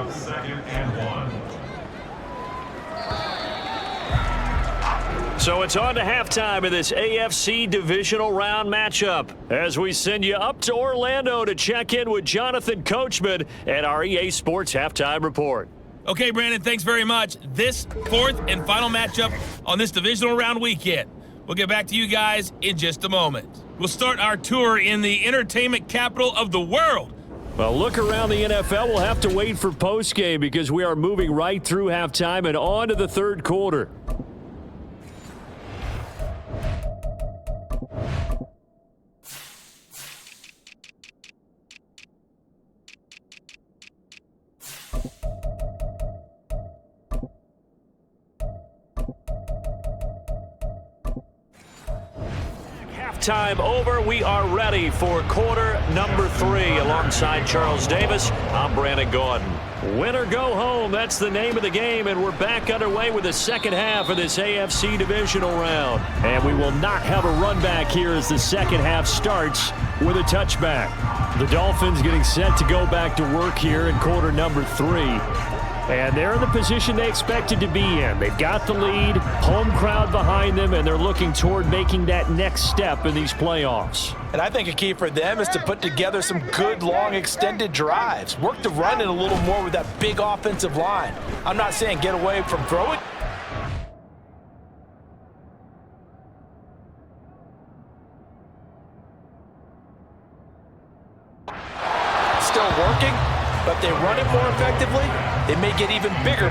So it's on to halftime of this AFC Divisional Round matchup as we send you up to Orlando to check in with Jonathan Coachman at our EA Sports Halftime Report. Okay, Brandon, thanks very much. This fourth and final matchup on this Divisional Round weekend. We'll get back to you guys in just a moment. We'll start our tour in the entertainment capital of the world. Well, look around the NFL. We'll have to wait for postgame because we are moving right through halftime and on to the third quarter. Time over. We are ready for quarter number 3. Alongside Charles Davis, I'm Brandon Gordon. Win or go home, that's the name of the game, and we're back underway with the second half of this AFC Divisional Round. And we will not have a run back here as the second half starts with a touchback. The Dolphins getting set to go back to work here in quarter number 3. And they're in the position they expected to be in. They've got the lead, home crowd behind them, and they're looking toward making that next step in these playoffs. And I think a key for them is to put together some good, long, extended drives. Work the run in a little more with that big offensive line. I'm not saying get away from throwing. Still working, but if they run it more effectively, they may get even bigger.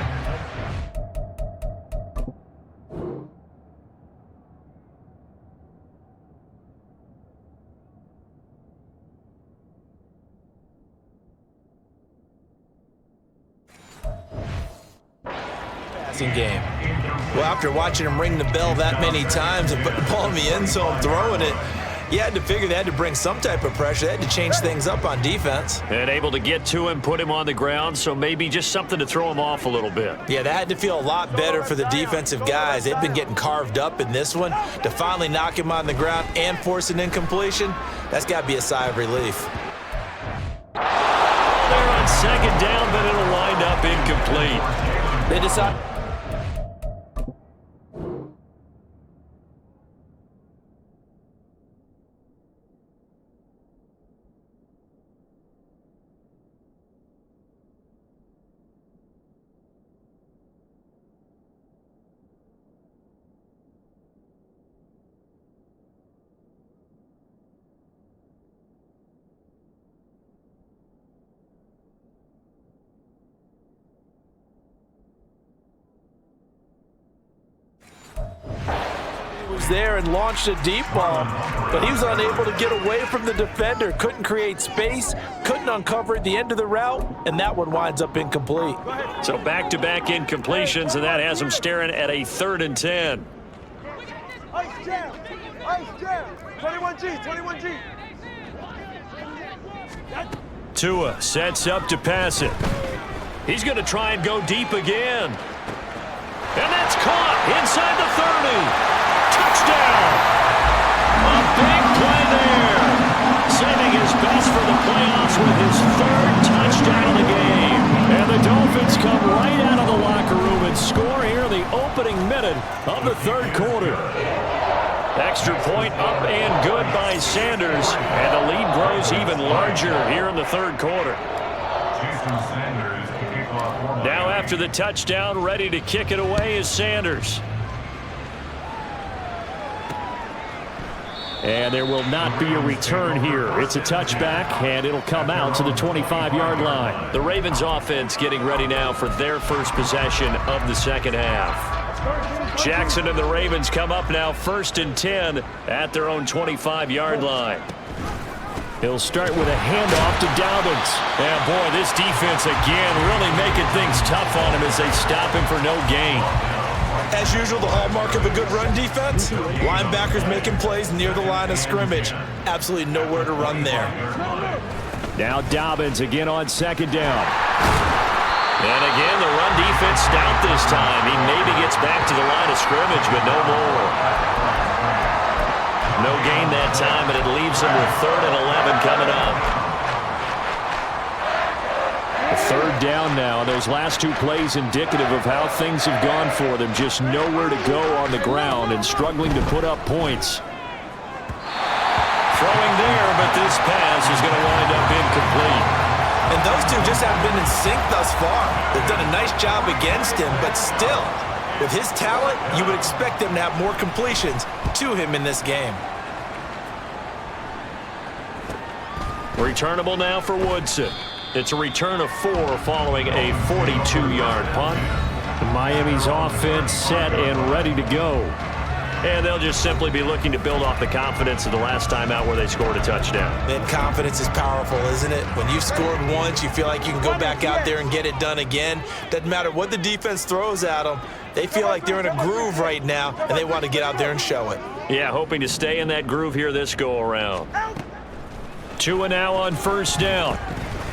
Passing game. Well, after watching him ring the bell that many times and put the ball in the end zone, throwing it, you had to figure they had to bring some type of pressure. They had to change things up on defense. And able to get to him, put him on the ground, so maybe just something to throw him off a little bit. Yeah, that had to feel a lot better for the defensive guys. They've been getting carved up in this one. To finally knock him on the ground and force an incompletion, that's got to be a sigh of relief. They're on second down, but it'll wind up incomplete. They decide. There and launched a deep ball, but he was unable to get away from the defender, couldn't create space, couldn't uncover at the end of the route, and that one winds up incomplete. So back-to-back incompletions, and that has him staring at a 3rd and 10. Ice jam! Ice jam! 21G! 21G! Tua sets up to pass it. He's going to try and go deep again. And that's caught inside the 30. Touchdown! A big play there. Saving his best for the playoffs with his 3rd touchdown of the game. And the Dolphins come right out of the locker room and score here in the opening minute of the third quarter. Extra point up and good by Sanders. And the lead grows even larger here in the third quarter. Now after the touchdown, ready to kick it away is Sanders. And there will not be a return here. It's a touchback, and it'll come out to the 25-yard line. The Ravens offense getting ready now for their first possession of the second half. Jackson and the Ravens come up now 1st and 10 at their own 25-yard line. He'll start with a handoff to Dobbins. And boy, this defense again really making things tough on him as they stop him for no gain. As usual, the hallmark of a good run defense, linebackers making plays near the line of scrimmage. Absolutely nowhere to run there. Now Dobbins again on 2nd down. And again, the run defense stout this time. He maybe gets back to the line of scrimmage, but no more. No gain that time, and it leaves him with 3rd and 11 coming up. A 3rd down now. Those last 2 plays indicative of how things have gone for them. Just nowhere to go on the ground and struggling to put up points. Throwing there, but this pass is going to wind up incomplete. And those two just haven't been in sync thus far. They've done a nice job against him, but still, with his talent, you would expect him to have more completions to him in this game. Returnable now for Woodson. It's a return of 4 following a 42-yard punt. Miami's offense set and ready to go. And they'll just simply be looking to build off the confidence of the last time out where they scored a touchdown. And confidence is powerful, isn't it? When you've scored once, you feel like you can go back out there and get it done again. Doesn't matter what the defense throws at them. They feel like they're in a groove right now, and they want to get out there and show it. Yeah, hoping to stay in that groove here this go-around. 2 and now on 1st down.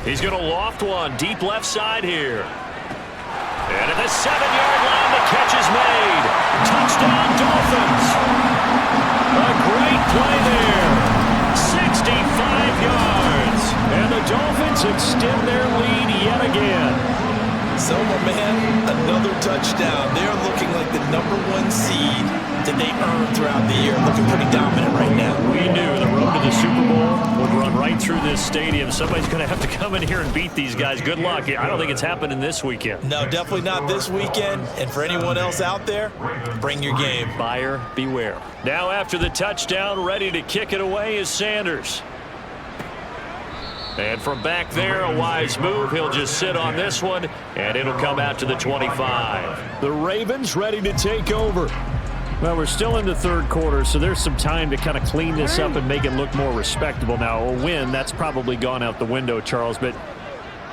He's going to loft one deep left side here. And at the 7-yard line, the catch is made. Touchdown, Dolphins. A great play there. 65 yards. And the Dolphins extend their lead yet again. So, my man, another touchdown. They're looking like the #1 seed that they earned throughout the year. Looking pretty dominant right now. We knew the road to the Super Bowl would run right through this stadium. Somebody's going to have to come in here and beat these guys. Good luck. I don't think it's happening this weekend. No, definitely not this weekend. And for anyone else out there, bring your game. Buyer beware. Now after the touchdown, ready to kick it away is Sanders. And from back there, a wise move. He'll just sit on this one, and it'll come out to the 25. The Ravens ready to take over. Well, we're still in the 3rd quarter, so there's some time to kind of clean this up and make it look more respectable. Now, a win, that's probably gone out the window, Charles, but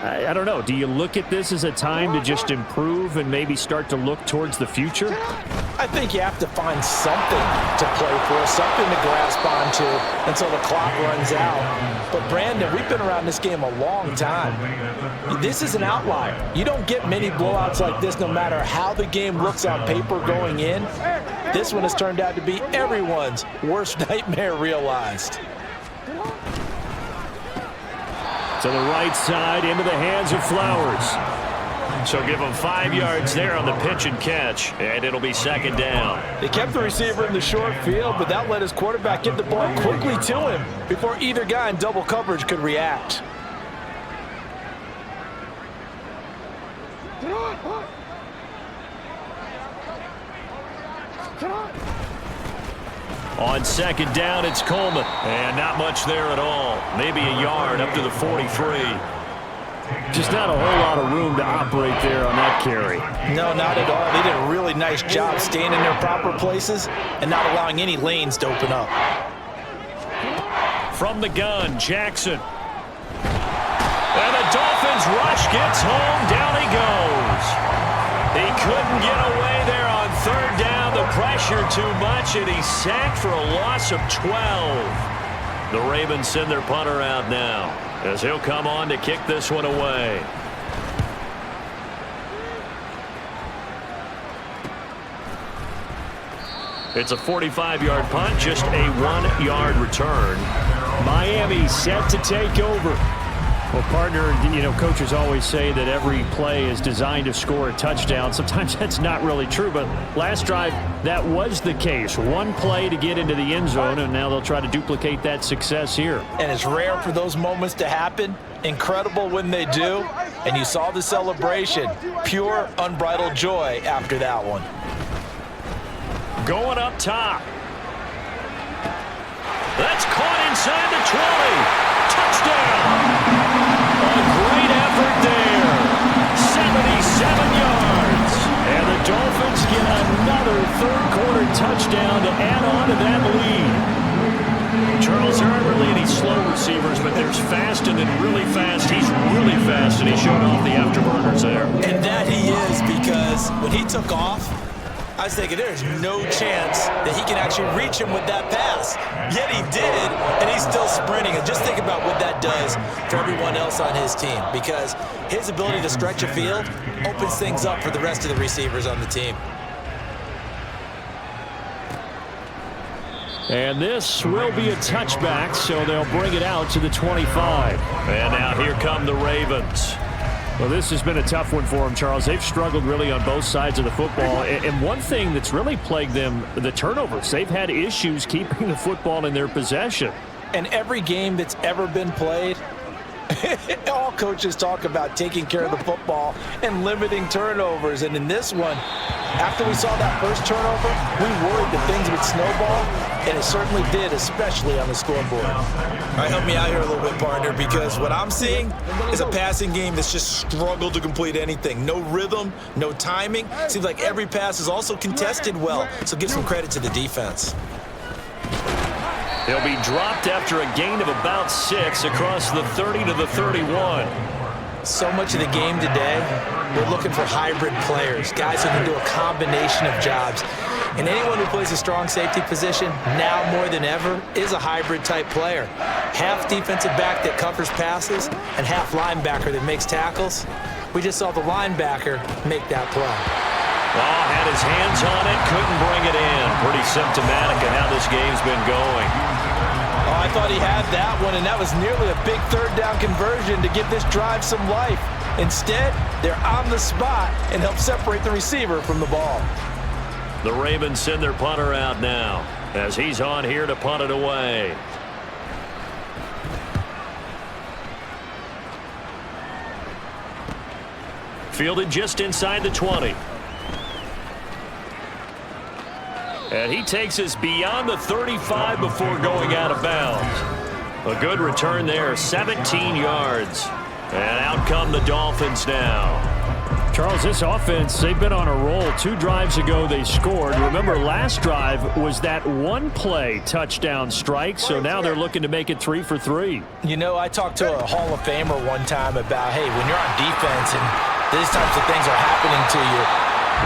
I don't know. Do you look at this as a time to just improve and maybe start to look towards the future? I think you have to find something to play for, something to grasp onto until the clock runs out. But, Brandon, we've been around this game a long time. This is an outlier. You don't get many blowouts like this no matter how the game looks on paper going in. This one has turned out to be everyone's worst nightmare realized. To the right side, into the hands of Flowers. So give him 5 yards there on the pitch and catch, and it'll be 2nd down. They kept the receiver in the short field, but that let his quarterback get the ball quickly to him before either guy in double coverage could react. On 2nd down, it's Coleman. And not much there at all. Maybe a yard up to the 43. Just not a whole lot of room to operate there on that carry. No, not at all. They did a really nice job staying in their proper places and not allowing any lanes to open up. From the gun, Jackson. And the Dolphins rush gets home. Down he goes. He couldn't get away there on 3rd down. The pressure too much, and he's sacked for a loss of 12. The Ravens send their punter out now, as he'll come on to kick this one away. It's a 45-yard punt, just a 1-yard return. Miami set to take over. Well, partner, you know, coaches always say that every play is designed to score a touchdown. Sometimes that's not really true, but last drive, that was the case. One play to get into the end zone, and now they'll try to duplicate that success here. And it's rare for those moments to happen. Incredible when they do. And you saw the celebration. Pure, unbridled joy after that one. Going up top. That's caught inside the 20. Touchdown. A great effort there. 77 yards. And the Dolphins get another 3rd quarter touchdown to add on to that lead. Charles, there aren't really any slow receivers, but there's fast and then really fast. He's really fast, and he showed off the afterburners there. And that he is, because when he took off, I was thinking there's no chance that he can actually reach him with that pass. Yet he did, and he's still sprinting. And just think about what that does for everyone else on his team, because his ability to stretch a field opens things up for the rest of the receivers on the team. And this will be a touchback, so they'll bring it out to the 25. And now here come the Ravens. Well, this has been a tough one for them, Charles. They've struggled really on both sides of the football. And one thing that's really plagued them, the turnovers. They've had issues keeping the football in their possession. And every game that's ever been played, all coaches talk about taking care of the football and limiting turnovers. And in this one, after we saw that first turnover, we worried that things would snowball, and it certainly did, especially on the scoreboard. All right, help me out here a little bit, partner, because what I'm seeing is a passing game that's just struggled to complete anything. No rhythm, no timing. Seems like every pass is also contested well, so give some credit to the defense. He'll be dropped after a gain of about 6 across the 30 to the 31. So much of the game today, we're looking for hybrid players, guys who can do a combination of jobs. And anyone who plays a strong safety position, now more than ever, is a hybrid-type player. Half defensive back that covers passes and half linebacker that makes tackles. We just saw the linebacker make that play. Oh, had his hands on it, couldn't bring it in. Pretty symptomatic of how this game's been going. Oh, I thought he had that one, and that was nearly a big third down conversion to give this drive some life. Instead, they're on the spot and help separate the receiver from the ball. The Ravens send their punter out now as he's on here to punt it away. Fielded just inside the 20. And he takes us beyond the 35 before going out of bounds. A good return there, 17 yards. And out come the Dolphins now. Charles, this offense, they've been on a roll. 2 drives ago, they scored. Remember, last drive was that one-play touchdown strike, so now they're looking to make it 3 for 3. You know, I talked to a Hall of Famer one time about, hey, when you're on defense and these types of things are happening to you,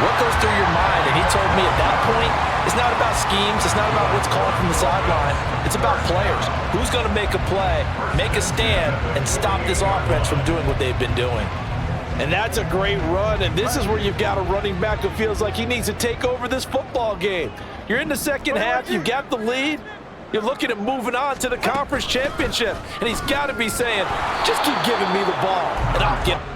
what goes through your mind? And he told me at that point, it's not about schemes. It's not about what's called from the sideline. It's about players. Who's going to make a play, make a stand, and stop this offense from doing what they've been doing? And that's a great run, and this is where you've got a running back who feels like he needs to take over this football game. You're in the second half. You've got the lead. You're looking at moving on to the conference championship, and he's got to be saying, just keep giving me the ball, and I'll get it.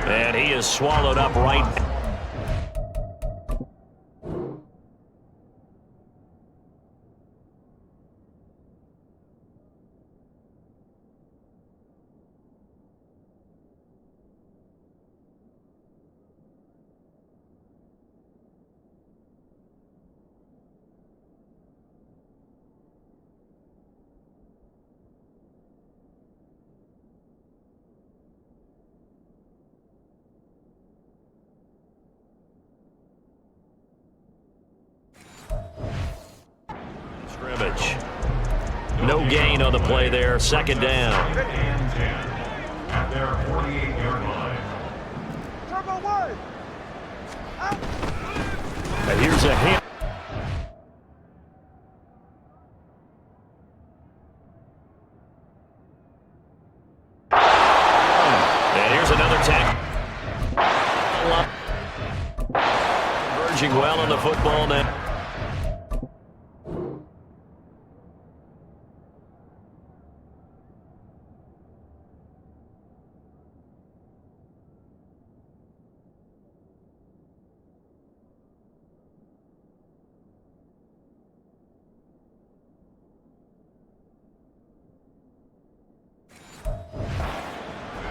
And he is swallowed up right. Scrimmage. No gain on the play there. Second down. At their 48-yard line. Turbo 1. And here's a hand. And here's another tackle. Converging well on the football net.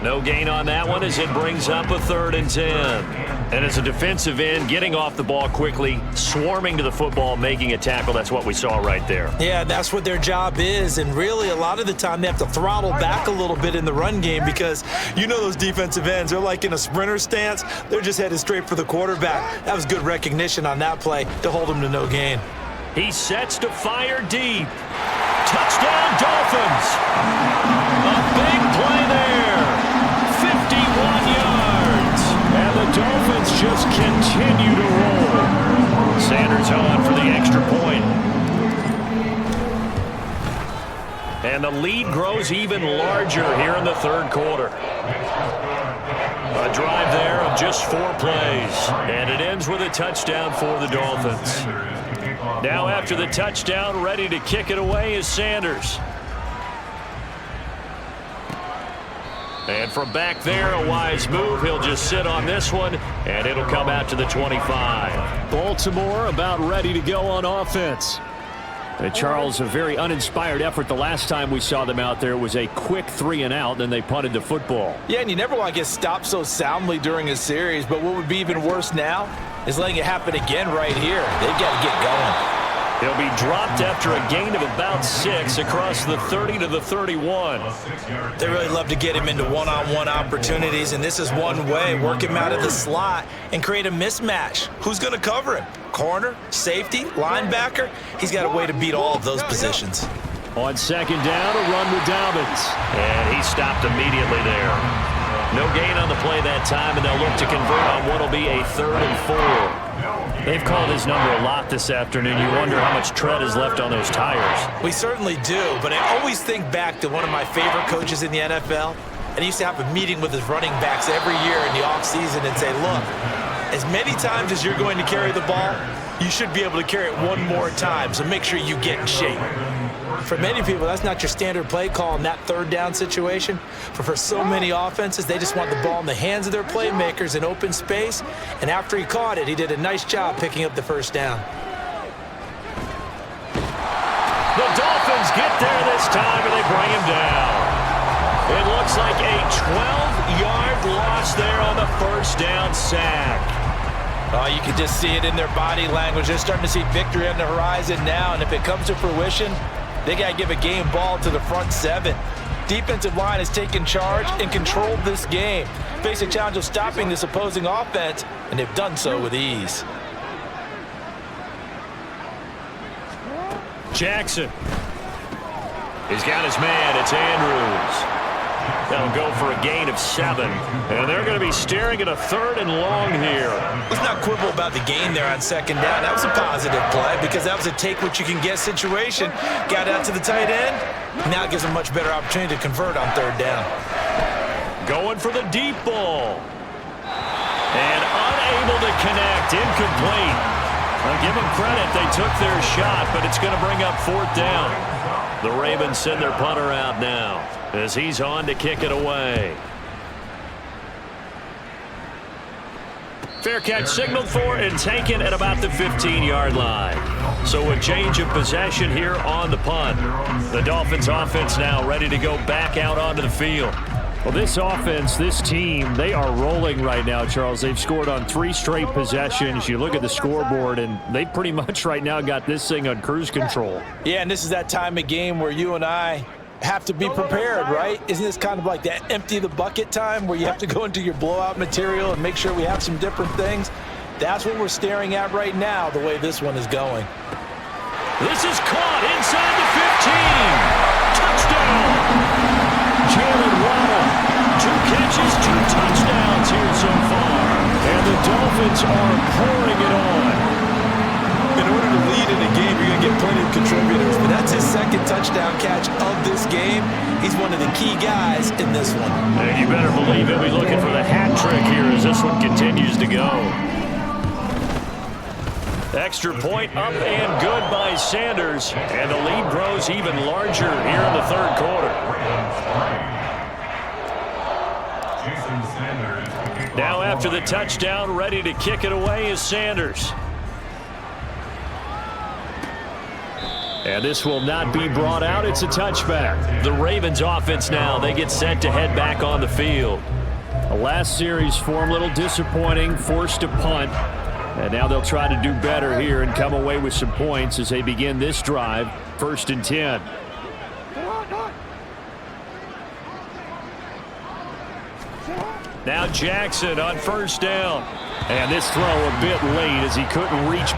No gain on that one as it brings up a 3rd and 10. And as a defensive end, getting off the ball quickly, swarming to the football, making a tackle, that's what we saw right there. Yeah, that's what their job is. And really, a lot of the time, they have to throttle back a little bit in the run game because you know those defensive ends, they're like in a sprinter stance. They're just headed straight for the quarterback. That was good recognition on that play to hold him to no gain. He sets to fire deep. Touchdown, Dolphins. A big play there. 51 yards. And the Dolphins just continue to roll. Sanders on for the extra point. And the lead grows even larger here in the 3rd quarter. A drive there of just 4 plays. And it ends with a touchdown for the Dolphins. Now after the touchdown, ready to kick it away is Sanders. And from back there, a wise move. He'll just sit on this one, and it'll come out to the 25. Baltimore about ready to go on offense. Charles, a very uninspired effort. The last time we saw them out there was a quick 3 and out, then they punted the football. Yeah, and you never want to get stopped so soundly during a series, but what would be even worse now is letting it happen again right here. They've got to get going. He'll be dropped after a gain of about 6 across the 30 to the 31. They really love to get him into one-on-one opportunities, and this is one way. Work him out of the slot and create a mismatch. Who's going to cover him? Corner, safety, linebacker? He's got a way to beat all of those positions. On 2nd down, a run with Dobbins. And he stopped immediately there. No gain on the play that time, and they'll look to convert on what will be a 3rd and 4. They've called his number a lot this afternoon. You wonder how much tread is left on those tires. We certainly do, but I always think back to one of my favorite coaches in the NFL, and he used to have a meeting with his running backs every year in the offseason and say, look, as many times as you're going to carry the ball, you should be able to carry it one more time, so make sure you get in shape. For many people, that's not your standard play call in that 3rd down situation. But for so many offenses, they just want the ball in the hands of their playmakers in open space. And after he caught it, he did a nice job picking up the 1st down. The Dolphins get there this time, and they bring him down. It looks like a 12-yard loss there on the 1st down sack. Oh, you can just see it in their body language. They're starting to see victory on the horizon now, and if it comes to fruition, they got to give a game ball to the front 7. Defensive line has taken charge and controlled this game. Face a challenge of stopping this opposing offense, and they've done so with ease. Jackson. He's got his man. It's Andrews. They'll go for a gain of 7. And they're going to be staring at a 3rd and long here. Let's not quibble about the gain there on 2nd down. That was a positive play because that was a take-what-you-can-get situation. Got out to the tight end. Now it gives them a much better opportunity to convert on 3rd down. Going for the deep ball. And unable to connect. Incomplete. I'll give them credit. They took their shot, but it's going to bring up 4th down. The Ravens send their punter out now as he's on to kick it away. Fair catch signaled for and taken at about the 15-yard line. So a change of possession here on the punt. The Dolphins offense now ready to go back out onto the field. Well, this offense, this team, they are rolling right now, Charles. They've scored on 3 straight possessions. You look at the scoreboard, and they pretty much right now got this thing on cruise control. Yeah, and this is that time of game where you and I have to be prepared, right? Isn't this kind of like that empty the bucket time where you have to go into your blowout material and make sure we have some different things? That's what we're staring at right now, the way this one is going. This is caught inside the 15. Touchdown. Jalen Waddle, 2 catches, 2 touchdowns here so far. And the Dolphins are pouring it on. In order to lead in a game, you're going to get plenty of contributors, but that's his 2nd touchdown catch of this game. He's one of the key guys in this one. And you better believe he'll be looking for the hat trick here as this one continues to go. Extra point up and good by Sanders, and the lead grows even larger here in the 3rd quarter. Now after the touchdown, ready to kick it away is Sanders. And this will not be brought out. It's a touchback. The Ravens offense now, they get set to head back on the field. The last series for them, a little disappointing, forced to punt. And now they'll try to do better here and come away with some points as they begin this drive, 1st and 10. Now Jackson on 1st down. And this throw a bit late as he couldn't reach.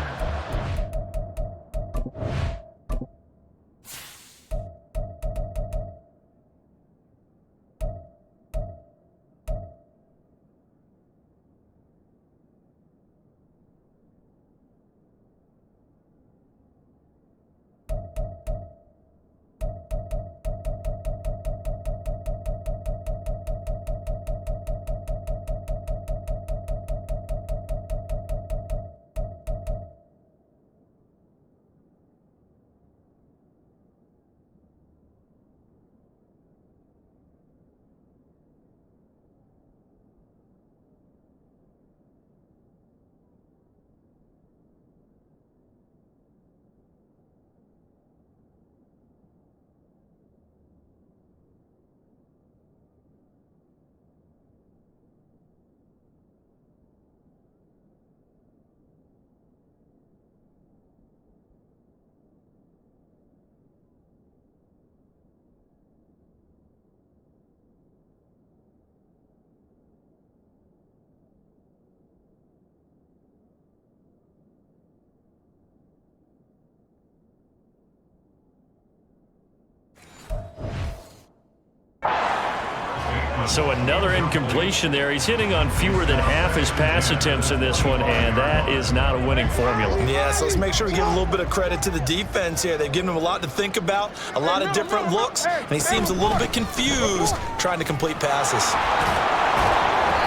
So another incompletion there. He's hitting on fewer than half his pass attempts in this one, and that is not a winning formula. Yeah, so let's make sure we give a little bit of credit to the defense here. They've given him a lot to think about, a lot of different looks, and he seems a little bit confused trying to complete passes.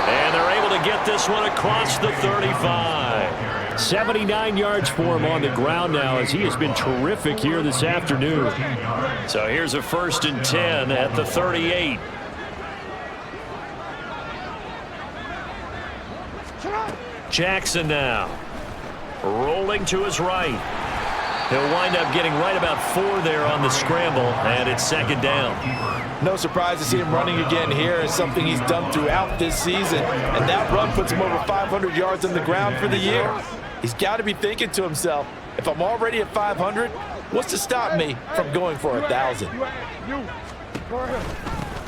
And they're able to get this one across the 35. 79 yards for him on the ground now as he has been terrific here this afternoon. So here's a 1st and 10 at the 38. Jackson now rolling to his right. He'll wind up getting right about 4 there on the scramble, and it's 2nd down. No surprise to see him running again here. It's something he's done throughout this season, and that run puts him over 500 yards on the ground for the year. He's got to be thinking to himself, if I'm already at 500, what's to stop me from going for 1,000?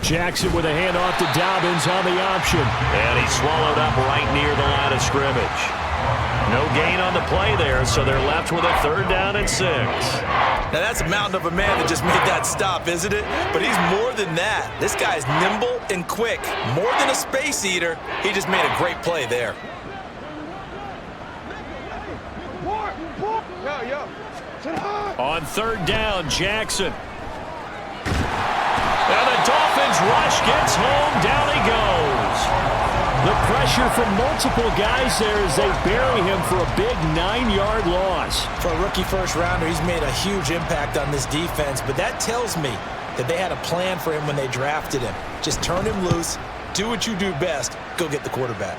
Jackson with a handoff to Dobbins on the option. And he's swallowed up right near the line of scrimmage. No gain on the play there, so they're left with a 3rd down and 6. Now that's a mountain of a man that just made that stop, isn't it? But he's more than that. This guy's nimble and quick. More than a space eater, he just made a great play there. On 3rd down, Jackson. And the Dolphins rush gets home. Down he goes. The pressure from multiple guys there as they bury him for a big 9-yard loss. For a rookie first-rounder, he's made a huge impact on this defense, but that tells me that they had a plan for him when they drafted him. Just turn him loose, do what you do best, go get the quarterback.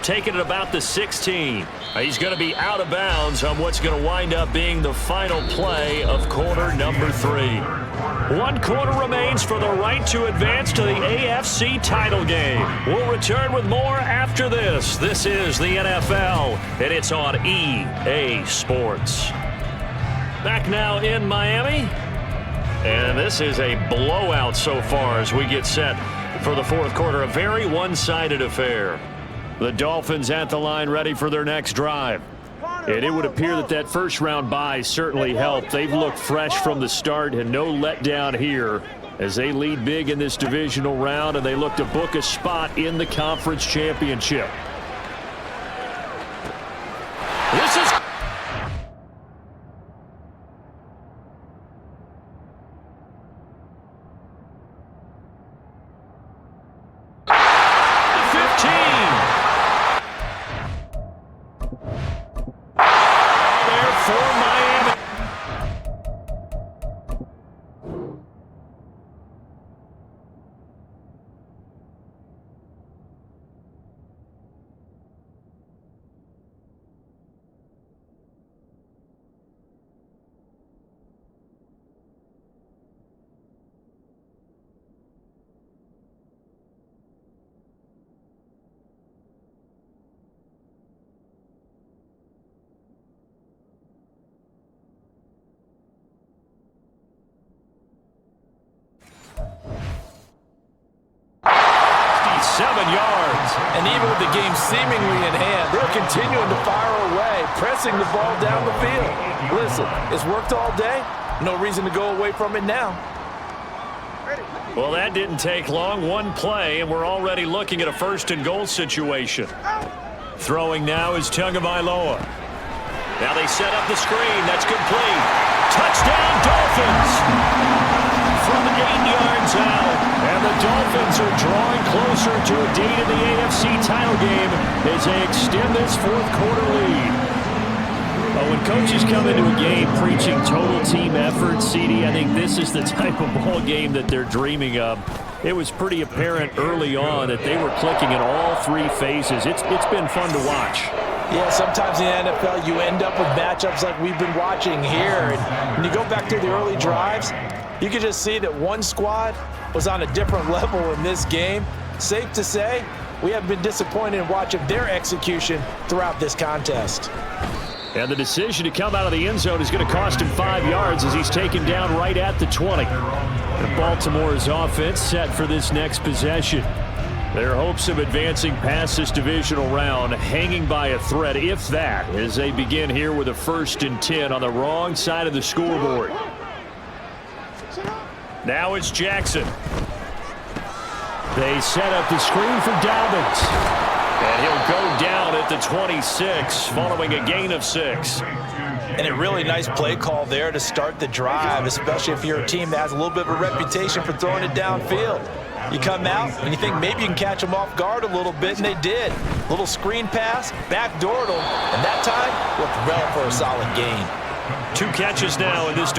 Taking it about the 16. He's going to be out of bounds on what's going to wind up being the final play of quarter number 3. 1 quarter remains for the right to advance to the AFC title game. We'll return with more after this. This is the NFL, and it's on EA Sports. Back now in Miami. And this is a blowout so far as we get set for the 4th quarter. A very one-sided affair. The Dolphins at the line ready for their next drive. And it would appear that that first-round bye certainly helped. They've looked fresh from the start and no letdown here as they lead big in this divisional round, and they look to book a spot in the conference championship. This is... 7 yards. And even with the game seemingly in hand, they're continuing to fire away, pressing the ball down the field. Listen, it's worked all day. No reason to go away from it now. Well, that didn't take long. One play, and we're already looking at a first-and-goal situation. Throwing now is Tagovailoa. Now they set up the screen. That's complete. Touchdown, Dolphins! From 8 yards out. And the Dolphins are drawing closer to a date in the AFC title game as they extend this fourth-quarter lead. When coaches come into a game preaching total team effort, CD, I think this is the type of ball game that they're dreaming of. It was pretty apparent early on that they were clicking in all 3 phases. It's been fun to watch. Yeah, sometimes in the NFL you end up with matchups like we've been watching here. And when you go back to the early drives, you can just see that one squad was on a different level in this game. Safe to say, we have been disappointed in watching their execution throughout this contest. And the decision to come out of the end zone is going to cost him 5 yards as he's taken down right at the 20. And Baltimore's offense set for this next possession. Their hopes of advancing past this divisional round hanging by a thread, if that, as they begin here with a 1st and 10 on the wrong side of the scoreboard. Now it's Jackson. They set up the screen for Dobbins. And he'll go down at the 26 following a gain of 6. And a really nice play call there to start the drive, especially if you're a team that has a little bit of a reputation for throwing it downfield. You come out and you think maybe you can catch them off guard a little bit, and they did. Little screen pass, backdoored them, and that time looked well for a solid gain. 2 catches now in this.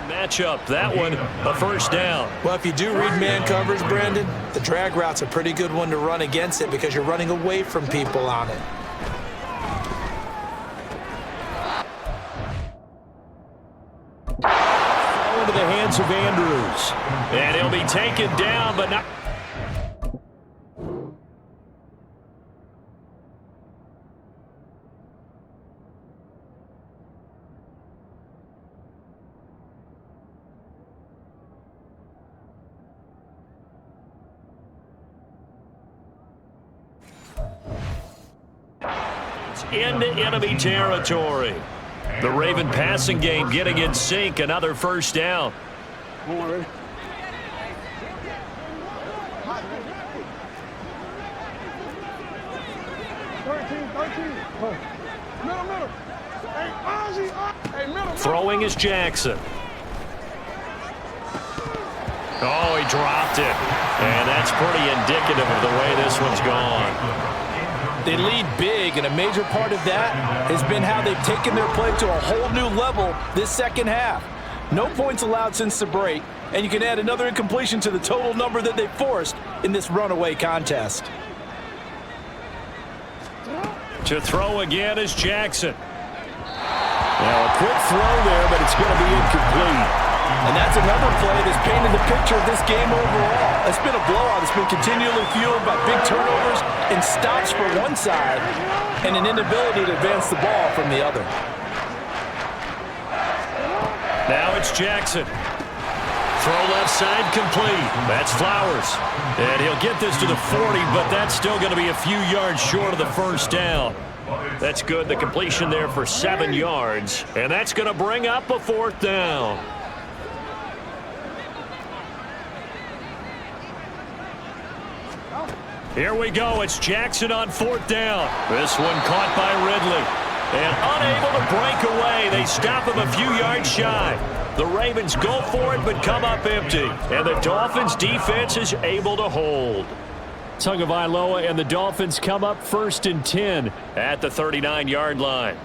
Matchup, that one a 1st down. Well, if you do read man coverage, Brandon, the drag route's a pretty good one to run against it because you're running away from people on it. Fall into the hands of Andrews. And he'll be taken down, but not. Into enemy territory. The Raven passing game getting in sync. Another 1st down. Throwing is Jackson. Oh, he dropped it. And that's pretty indicative of the way this one's gone. They lead big, and a major part of that has been how they've taken their play to a whole new level this second half. No points allowed since the break, and you can add another incompletion to the total number that they forced in this runaway contest. To throw again is Jackson. Now a quick throw there, but it's going to be incomplete. And that's another play that's painted the picture of this game overall. It's been a blowout. It's been continually fueled by big turnovers and stops for one side and an inability to advance the ball from the other. Now it's Jackson. Throw left side complete. That's Flowers. And he'll get this to the 40, but that's still going to be a few yards short of the 1st down. That's good. The completion there for 7 yards. And that's going to bring up a 4th down. Here we go. It's Jackson on 4th down. This one caught by Ridley. And unable to break away. They stop him a few yards shy. The Ravens go for it but come up empty. And the Dolphins defense is able to hold. Tagovailoa and the Dolphins come up 1st and 10 at the 39-yard line.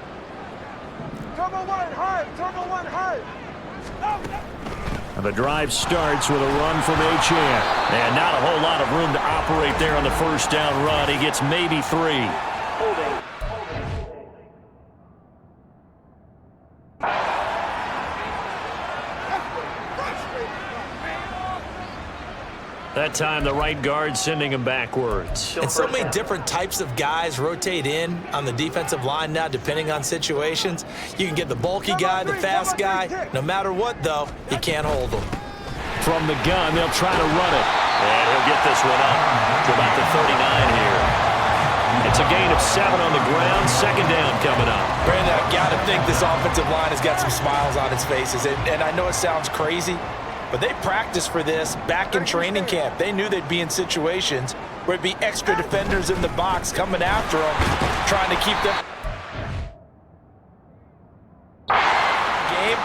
Turbo one hard. Turbo one hard. And the drive starts with a run from Achane. And not a whole lot of room to operate there on the 1st down run. He gets maybe 3. Holding. That time the right guard sending him backwards. And so many different types of guys rotate in on the defensive line now depending on situations. You can get the bulky guy, the fast guy. No matter what, though, you can't hold them. From the gun, they'll try to run it. And he'll get this one up to about the 39 here. It's a gain of 7 on the ground. Second down coming up. Brandon, I've got to think this offensive line has got some smiles on its faces. And I know it sounds crazy, but they practiced for this back in training camp. They knew they'd be in situations where it'd be extra defenders in the box coming after them, trying to keep them. Game.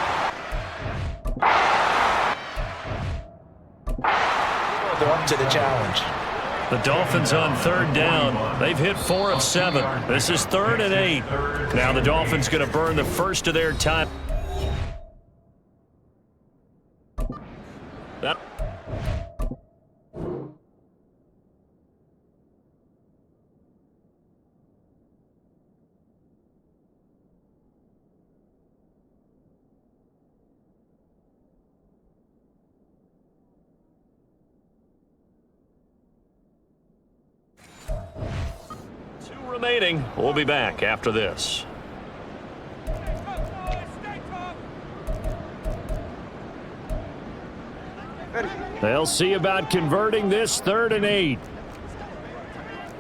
They're up to the challenge. The Dolphins on third down. They've hit 4 of 7. This is 3rd and 8. Now the Dolphins going to burn the first of their time. That. Remaining. We'll be back after this. They'll see about converting this 3rd and 8.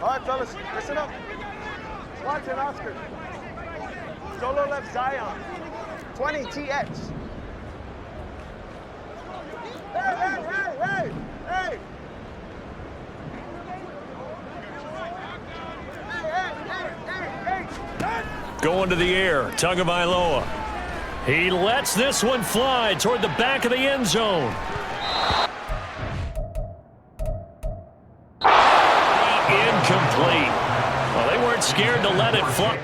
All right, fellas, listen up. Watson Oscar. Solo left Zion. 20 TX. Hey! Going to the air, Tagovailoa. He lets this one fly toward the back of the end zone. Incomplete. Well, they weren't scared to let it fly.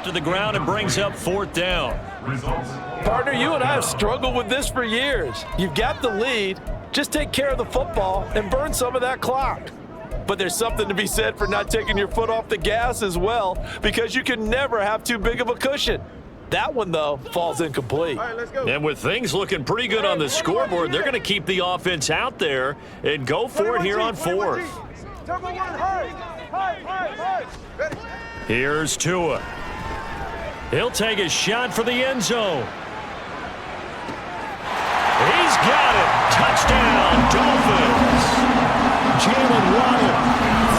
To the ground and brings up 4th down. Partner, you and I have struggled with this for years. You've got the lead. Just take care of the football and burn some of that clock. But there's something to be said for not taking your foot off the gas as well, because you can never have too big of a cushion. That one, though, falls incomplete. All right, let's go. And with things looking pretty good on the scoreboard, they're going to keep the offense out there and go for it here on 4th. Here's Tua. He'll take a shot for the end zone. He's got it. Touchdown, Dolphins. Jalen Waddle,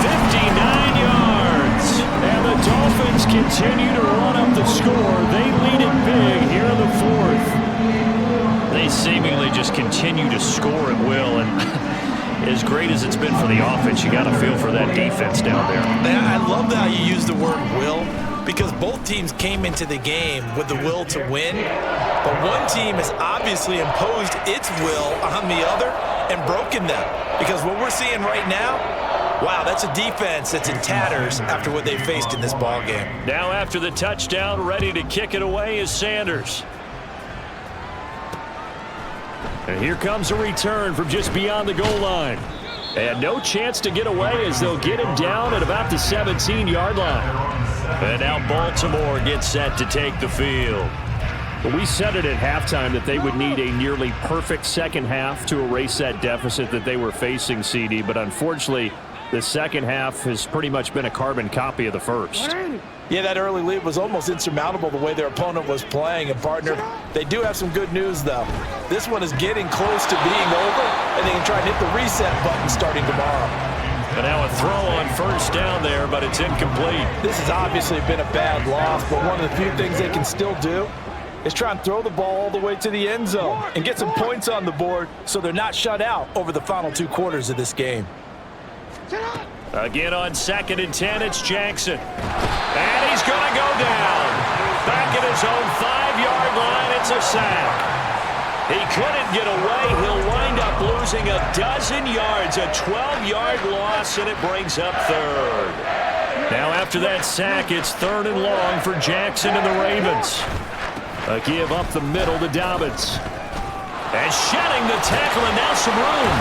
59 yards. And the Dolphins continue to run up the score. They lead it big here in the 4th. They seemingly just continue to score at will. And as great as it's been for the offense, you got to feel for that defense down there. I love how you use the word will, because both teams came into the game with the will to win, but one team has obviously imposed its will on the other and broken them. Because what we're seeing right now, wow, that's a defense that's in tatters after what they faced in this ballgame. Now after the touchdown, ready to kick it away is Sanders. And here comes a return from just beyond the goal line. And no chance to get away as they'll get him down at about the 17-yard line. And now Baltimore gets set to take the field. We said it at halftime that they would need a nearly perfect second half to erase that deficit that they were facing, CD. But unfortunately, the second half has pretty much been a carbon copy of the first. Yeah, that early lead was almost insurmountable the way their opponent was playing. And, partner, they do have some good news, though. This one is getting close to being over, and they can try and hit the reset button starting tomorrow. And now a throw on first down there, but it's incomplete. This has obviously been a bad loss, but one of the few things they can still do is try and throw the ball all the way to the end zone and get some points on the board so they're not shut out over the final 2 quarters of this game. Again on 2nd and 10, it's Jackson. And he's going to go down. Back at his own 5-yard line, it's a sack. He couldn't get away. He'll wind up losing a dozen yards, a 12-yard loss, and it brings up third. Now after that sack, it's 3rd and long for Jackson and the Ravens. A give up the middle to Dobbins. And shedding the tackle, and now some room.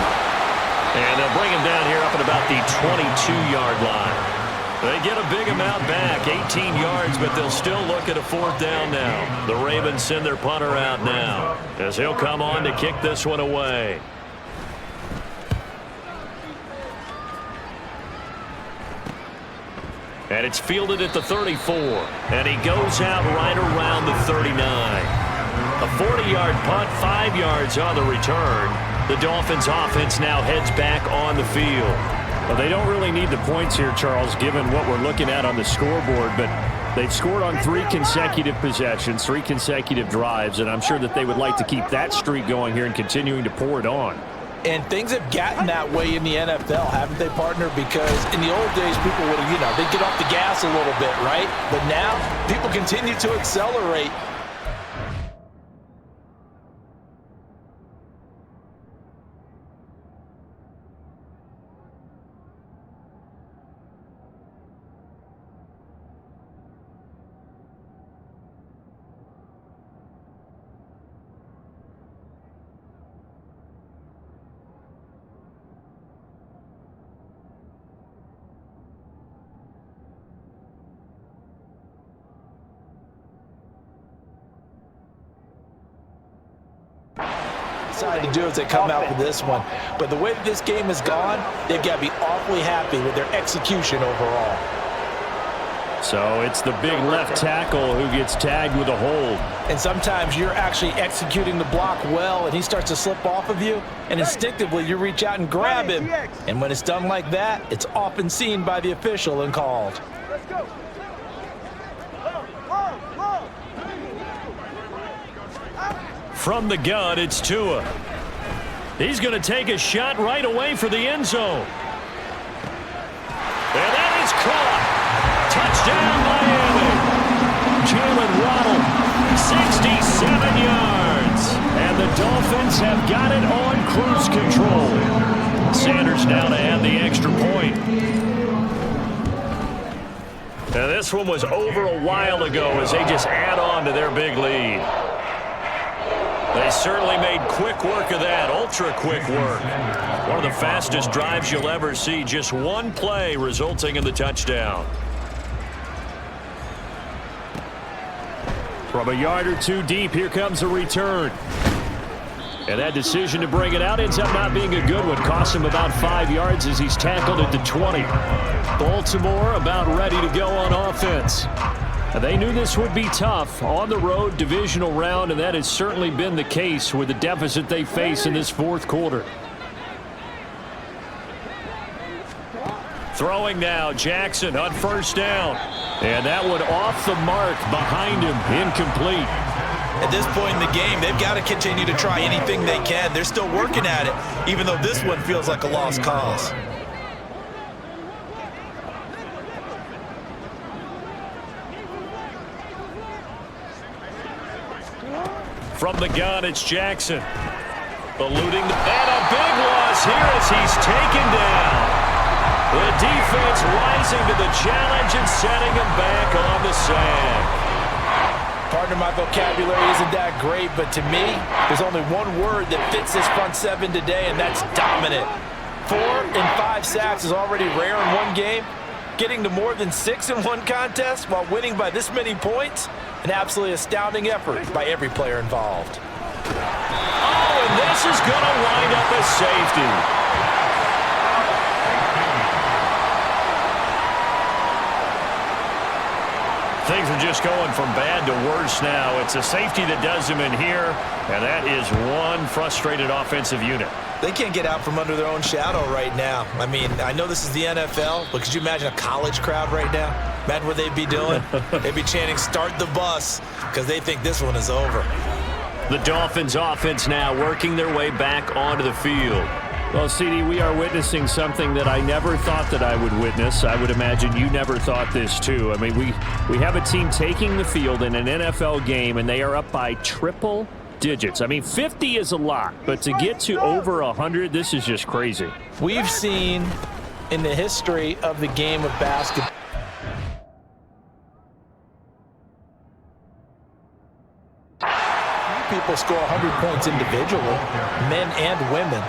And they'll bring him down here up at about the 22-yard line. They get a big amount back, 18 yards, but they'll still look at a 4th down now. The Ravens send their punter out now as he'll come on to kick this one away. And it's fielded at the 34, and he goes out right around the 39. A 40-yard punt, 5 yards on the return. The Dolphins offense now heads back on the field. Well, they don't really need the points here, Charles, given what we're looking at on the scoreboard, but they've scored on 3 consecutive possessions, 3 consecutive drives, and I'm sure that they would like to keep that streak going here and continuing to pour it on. And things have gotten that way in the NFL, haven't they, partner? Because in the old days, people would, they'd get off the gas a little bit, right? But now, people continue to accelerate. Decided to do as they come out for this one. But the way that this game has gone, they've got to be awfully happy with their execution overall. So it's the big left tackle who gets tagged with a hold. And sometimes you're actually executing the block well, and he starts to slip off of you, and instinctively you reach out and grab him. And when it's done like that, it's often seen by the official and called. Let's go. From the gun, it's Tua. He's going to take a shot right away for the end zone. And that is caught. Touchdown, Miami. Jalen Waddle, 67 yards. and the Dolphins have got it on cruise control. Sanders now to add the extra point. Now this one was over a while ago as they just add on to their big lead. They certainly made quick work of that, ultra-quick work. One of the fastest drives you'll ever see, just one play resulting in the touchdown. From a yard or two deep, here comes a return. And that decision to bring it out ends up not being a good one. Costs him about 5 yards as he's tackled at the 20. Baltimore about ready to go on offense. They knew this would be tough on the road, divisional round, and that has certainly been the case with the deficit they face in this fourth quarter. Throwing now, Jackson on first down. And that one off the mark behind him, incomplete. At this point in the game, they've got to continue to try anything they can. They're still working at it, even though this one feels like a lost cause. From the gun, it's Jackson. Eluding, and a big loss here as he's taken down. The defense rising to the challenge and setting him back on the sack. Partner, my vocabulary isn't that great, but to me, there's only one word that fits this front seven today, and that's dominant. 4 and 5 sacks is already rare in one game. Getting to more than 6 in one contest while winning by this many points, an absolutely astounding effort by every player involved. Oh, and this is going to wind up as safety. Things are just going from bad to worse now. It's a safety that does them in here, and that is one frustrated offensive unit. They can't get out from under their own shadow right now. I mean, I know this is the NFL, but could you imagine a college crowd right now? Imagine what they'd be doing. They'd be chanting, "Start the bus," because they think this one is over. The Dolphins offense now working their way back onto the field. Well, CD, we are witnessing something that I never thought that I would witness. I would imagine you never thought this, too. I mean, we have a team taking the field in an NFL game, and they are up by triple digits. I mean, 50 is a lot, but to get to over 100, this is just crazy. We've seen in the history of the game of basketball, people score 100 points individually, men and women,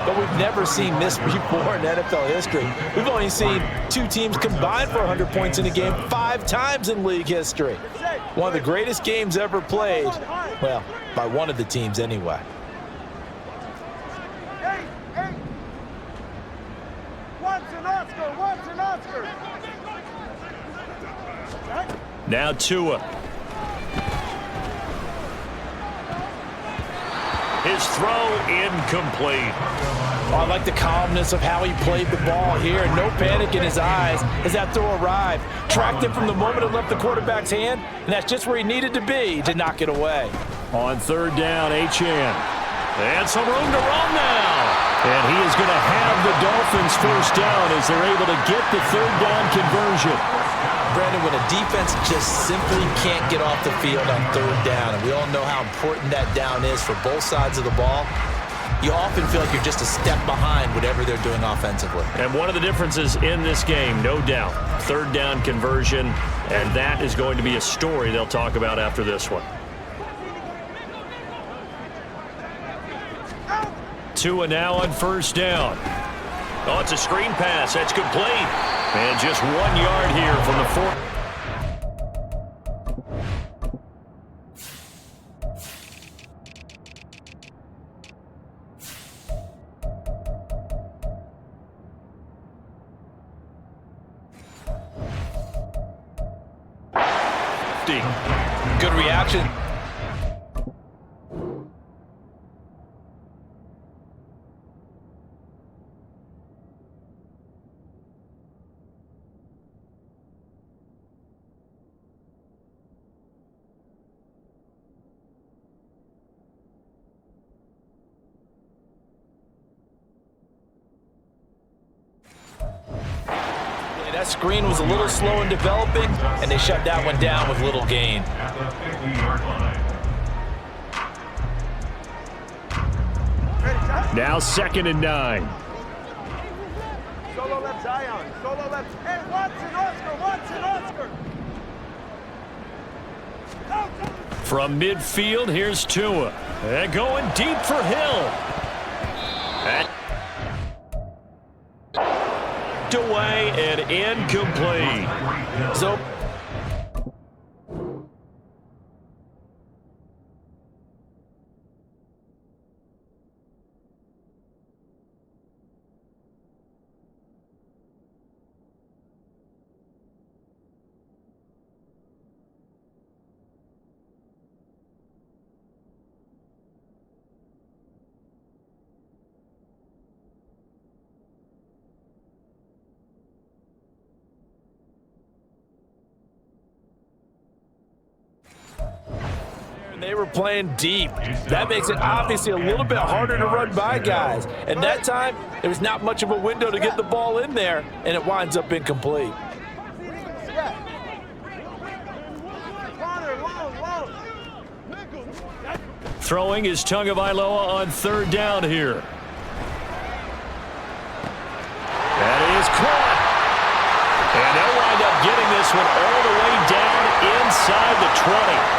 but we've never seen this before in NFL history. We've only seen two teams combine for 100 points in a game 5 times in league history. One of the greatest games ever played, well, by one of the teams anyway. What's an Oscar? What's an Oscar? Now Tua. His throw incomplete. Oh, I like the calmness of how he played the ball here. No panic in his eyes as that throw arrived. Tracked it from the moment it left the quarterback's hand, and that's just where he needed to be to knock it away. On third down, Achane. And some room to run now. And he is going to have the Dolphins first down as they're able to get the third down conversion. Brandon, when a defense just simply can't get off the field on third down, and we all know how important that down is for both sides of the ball, you often feel like you're just a step behind whatever they're doing offensively. And one of the differences in this game, no doubt, third down conversion, and that is going to be a story they'll talk about after this one. Tua now on first down. Oh, it's a screen pass. That's complete. And just 1 yard here from the 50. Good reaction. That screen was a little slow in developing, and they shut that one down with little gain. At the 50-yard line. Now 2nd and 9. Solo left Zion. Solo left. Hey, Watson, Oscar. Watson, Oscar. From midfield, here's Tua. And going deep for Hill. Away and incomplete. So they were playing deep. That makes it obviously a little bit harder to run by guys. And that time, there was not much of a window to get the ball in there, and it winds up incomplete. Throwing is Tagovailoa on third down here. That is caught. And they'll wind up getting this one all the way down inside the 20.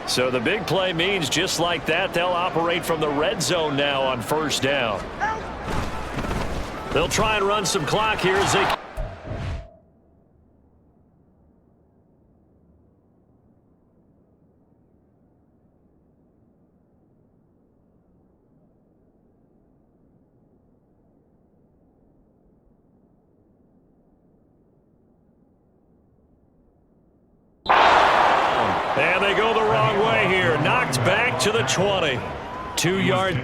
So the big play means just like that, they'll operate from the red zone now on first down. They'll try and run some clock here as they... And they go the wrong way here. Knocked back to the 20. 2 yard.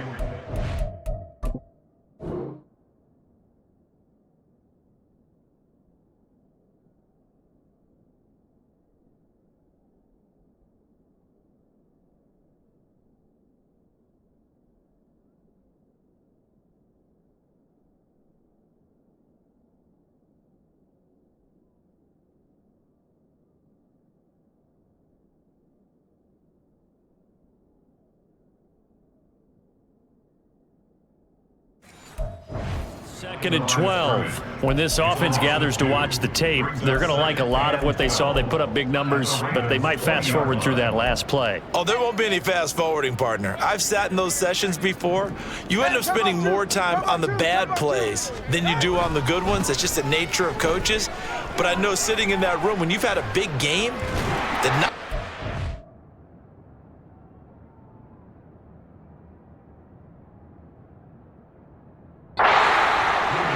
Second and 12. When this offense gathers to watch the tape, they're going to like a lot of what they saw. They put up big numbers, but they might fast forward through that last play. Oh, there won't be any fast forwarding, partner. I've sat in those sessions before. You end up spending more time on the bad plays than you do on the good ones. That's just the nature of coaches. But I know sitting in that room, when you've had a big game,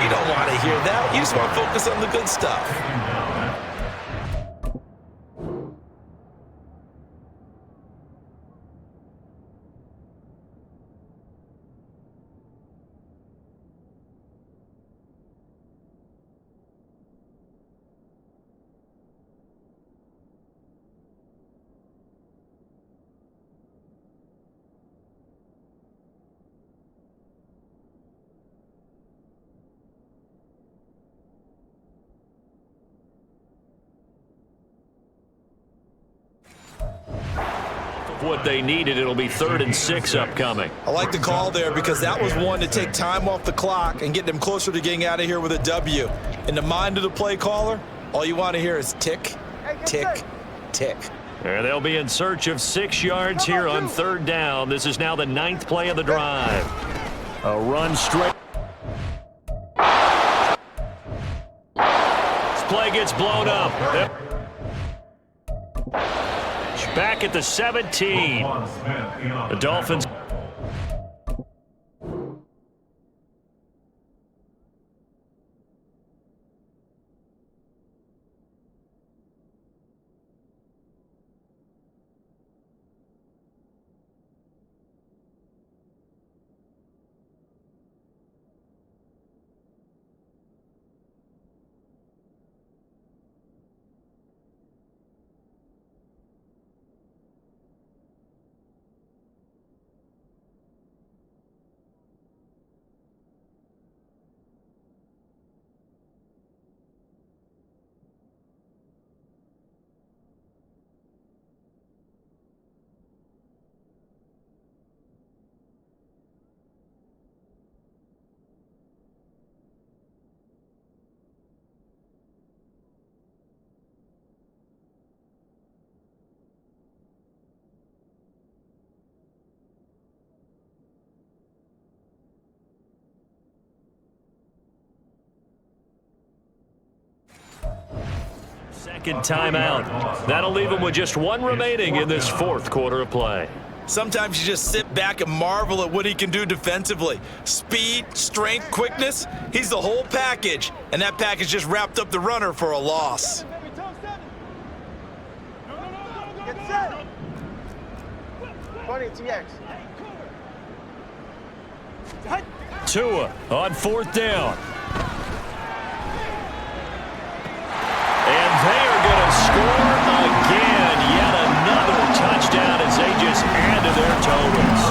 you don't want to hear that. You just want to focus on the good stuff. What they needed, it'll be 3rd and 6 upcoming. I like the call there because that was one to take time off the clock and get them closer to getting out of here with a W. In the mind of the play caller, all you want to hear is tick, tick, tick. And they'll be in search of 6 yards here on 3rd down. This is now the 9th play of the drive. A run straight. This play gets blown up. Back at the 17. The Dolphins. Second timeout. That'll leave them with just 1 remaining in this 4th quarter of play. Sometimes you just sit back and marvel at what he can do defensively. Speed, strength, quickness, he's the whole package. And that package just wrapped up the runner for a loss. Get set. 20 TX. Tua on 4th down. And they are going to score again. Yet another touchdown as they just add to their totals.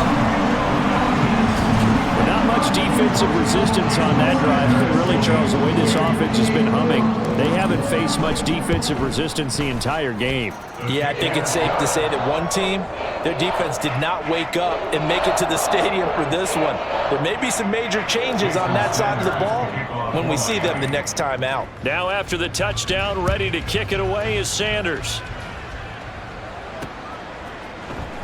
Not much defensive resistance on that drive. Really, Charles, the way this offense has been humming, they haven't faced much defensive resistance the entire game. Yeah, I think it's safe to say that one team, their defense did not wake up and make it to the stadium for this one. There may be some major changes on that side of the ball when we see them the next time out. Now after the touchdown, ready to kick it away is Sanders.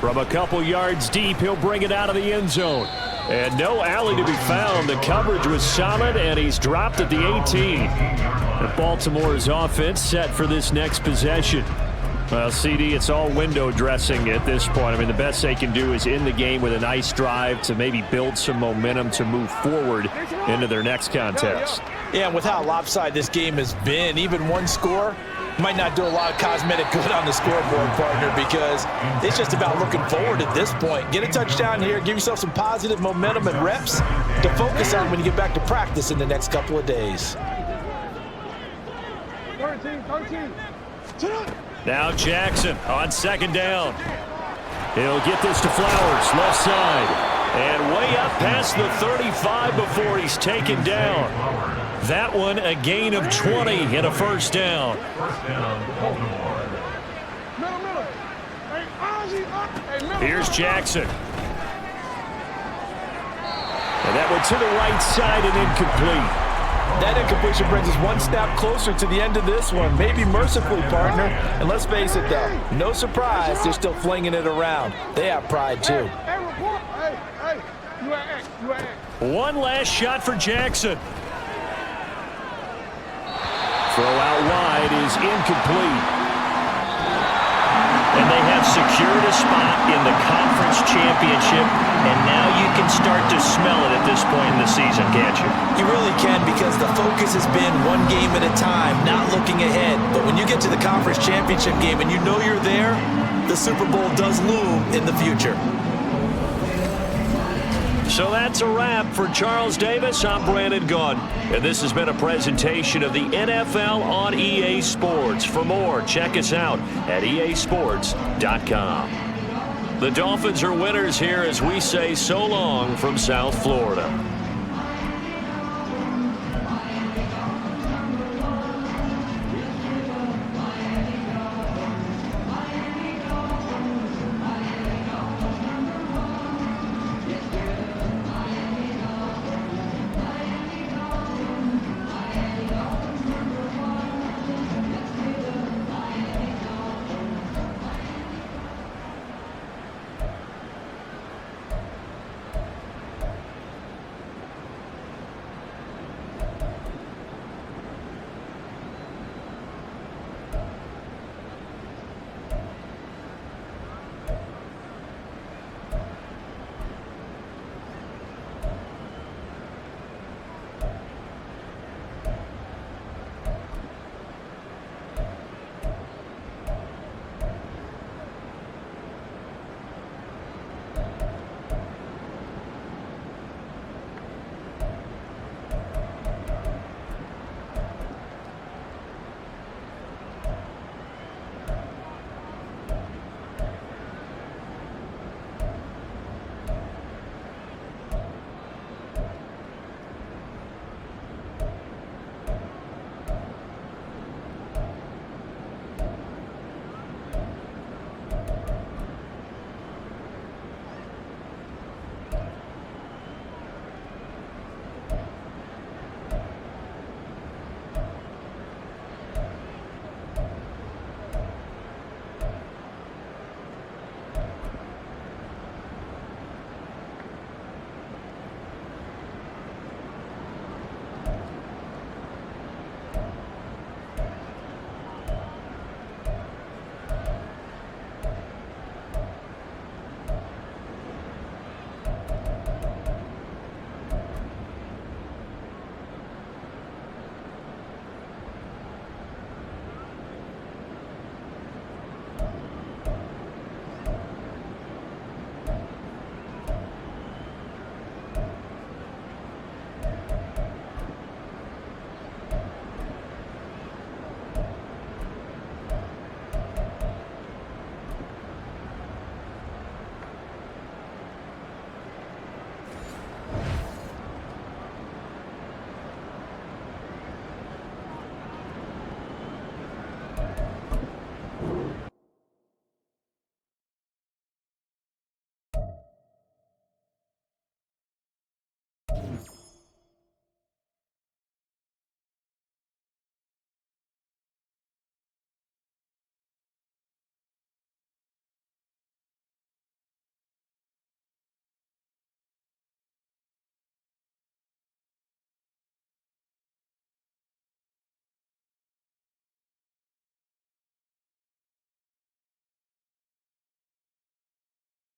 From a couple yards deep, he'll bring it out of the end zone. And no alley to be found. The coverage was solid, and he's dropped at the 18. And Baltimore's offense set for this next possession. Well, CD, it's all window dressing at this point. I mean, the best they can do is end the game with a nice drive to maybe build some momentum to move forward into their next contest. Yeah, and with how lopsided this game has been, even one score might not do a lot of cosmetic good on the scoreboard, partner, because it's just about looking forward at this point. Get a touchdown here, give yourself some positive momentum and reps to focus on when you get back to practice in the next couple of days. 13. Now Jackson on 2nd down. He'll get this to Flowers, left side. And way up past the 35 before he's taken down. That one a gain of 20 and a 1st down. Here's Jackson. And that one to the right side and incomplete. That incompletion brings us one snap closer to the end of this one. Maybe mercifully, partner. And let's face it, though, no surprise, they're still flinging it around. They have pride, too. One last shot for Jackson. Throw out wide is incomplete. And they have secured a spot in the conference championship, and now you can start to smell it at this point in the season, can't you? You really can, because the focus has been one game at a time, not looking ahead. But when you get to the conference championship game and you know you're there, the Super Bowl does loom in the future. So that's a wrap for Charles Davis. I'm Brandon Gaudin, and this has been a presentation of the NFL on EA Sports. For more, check us out at easports.com. The Dolphins are winners here as we say so long from South Florida.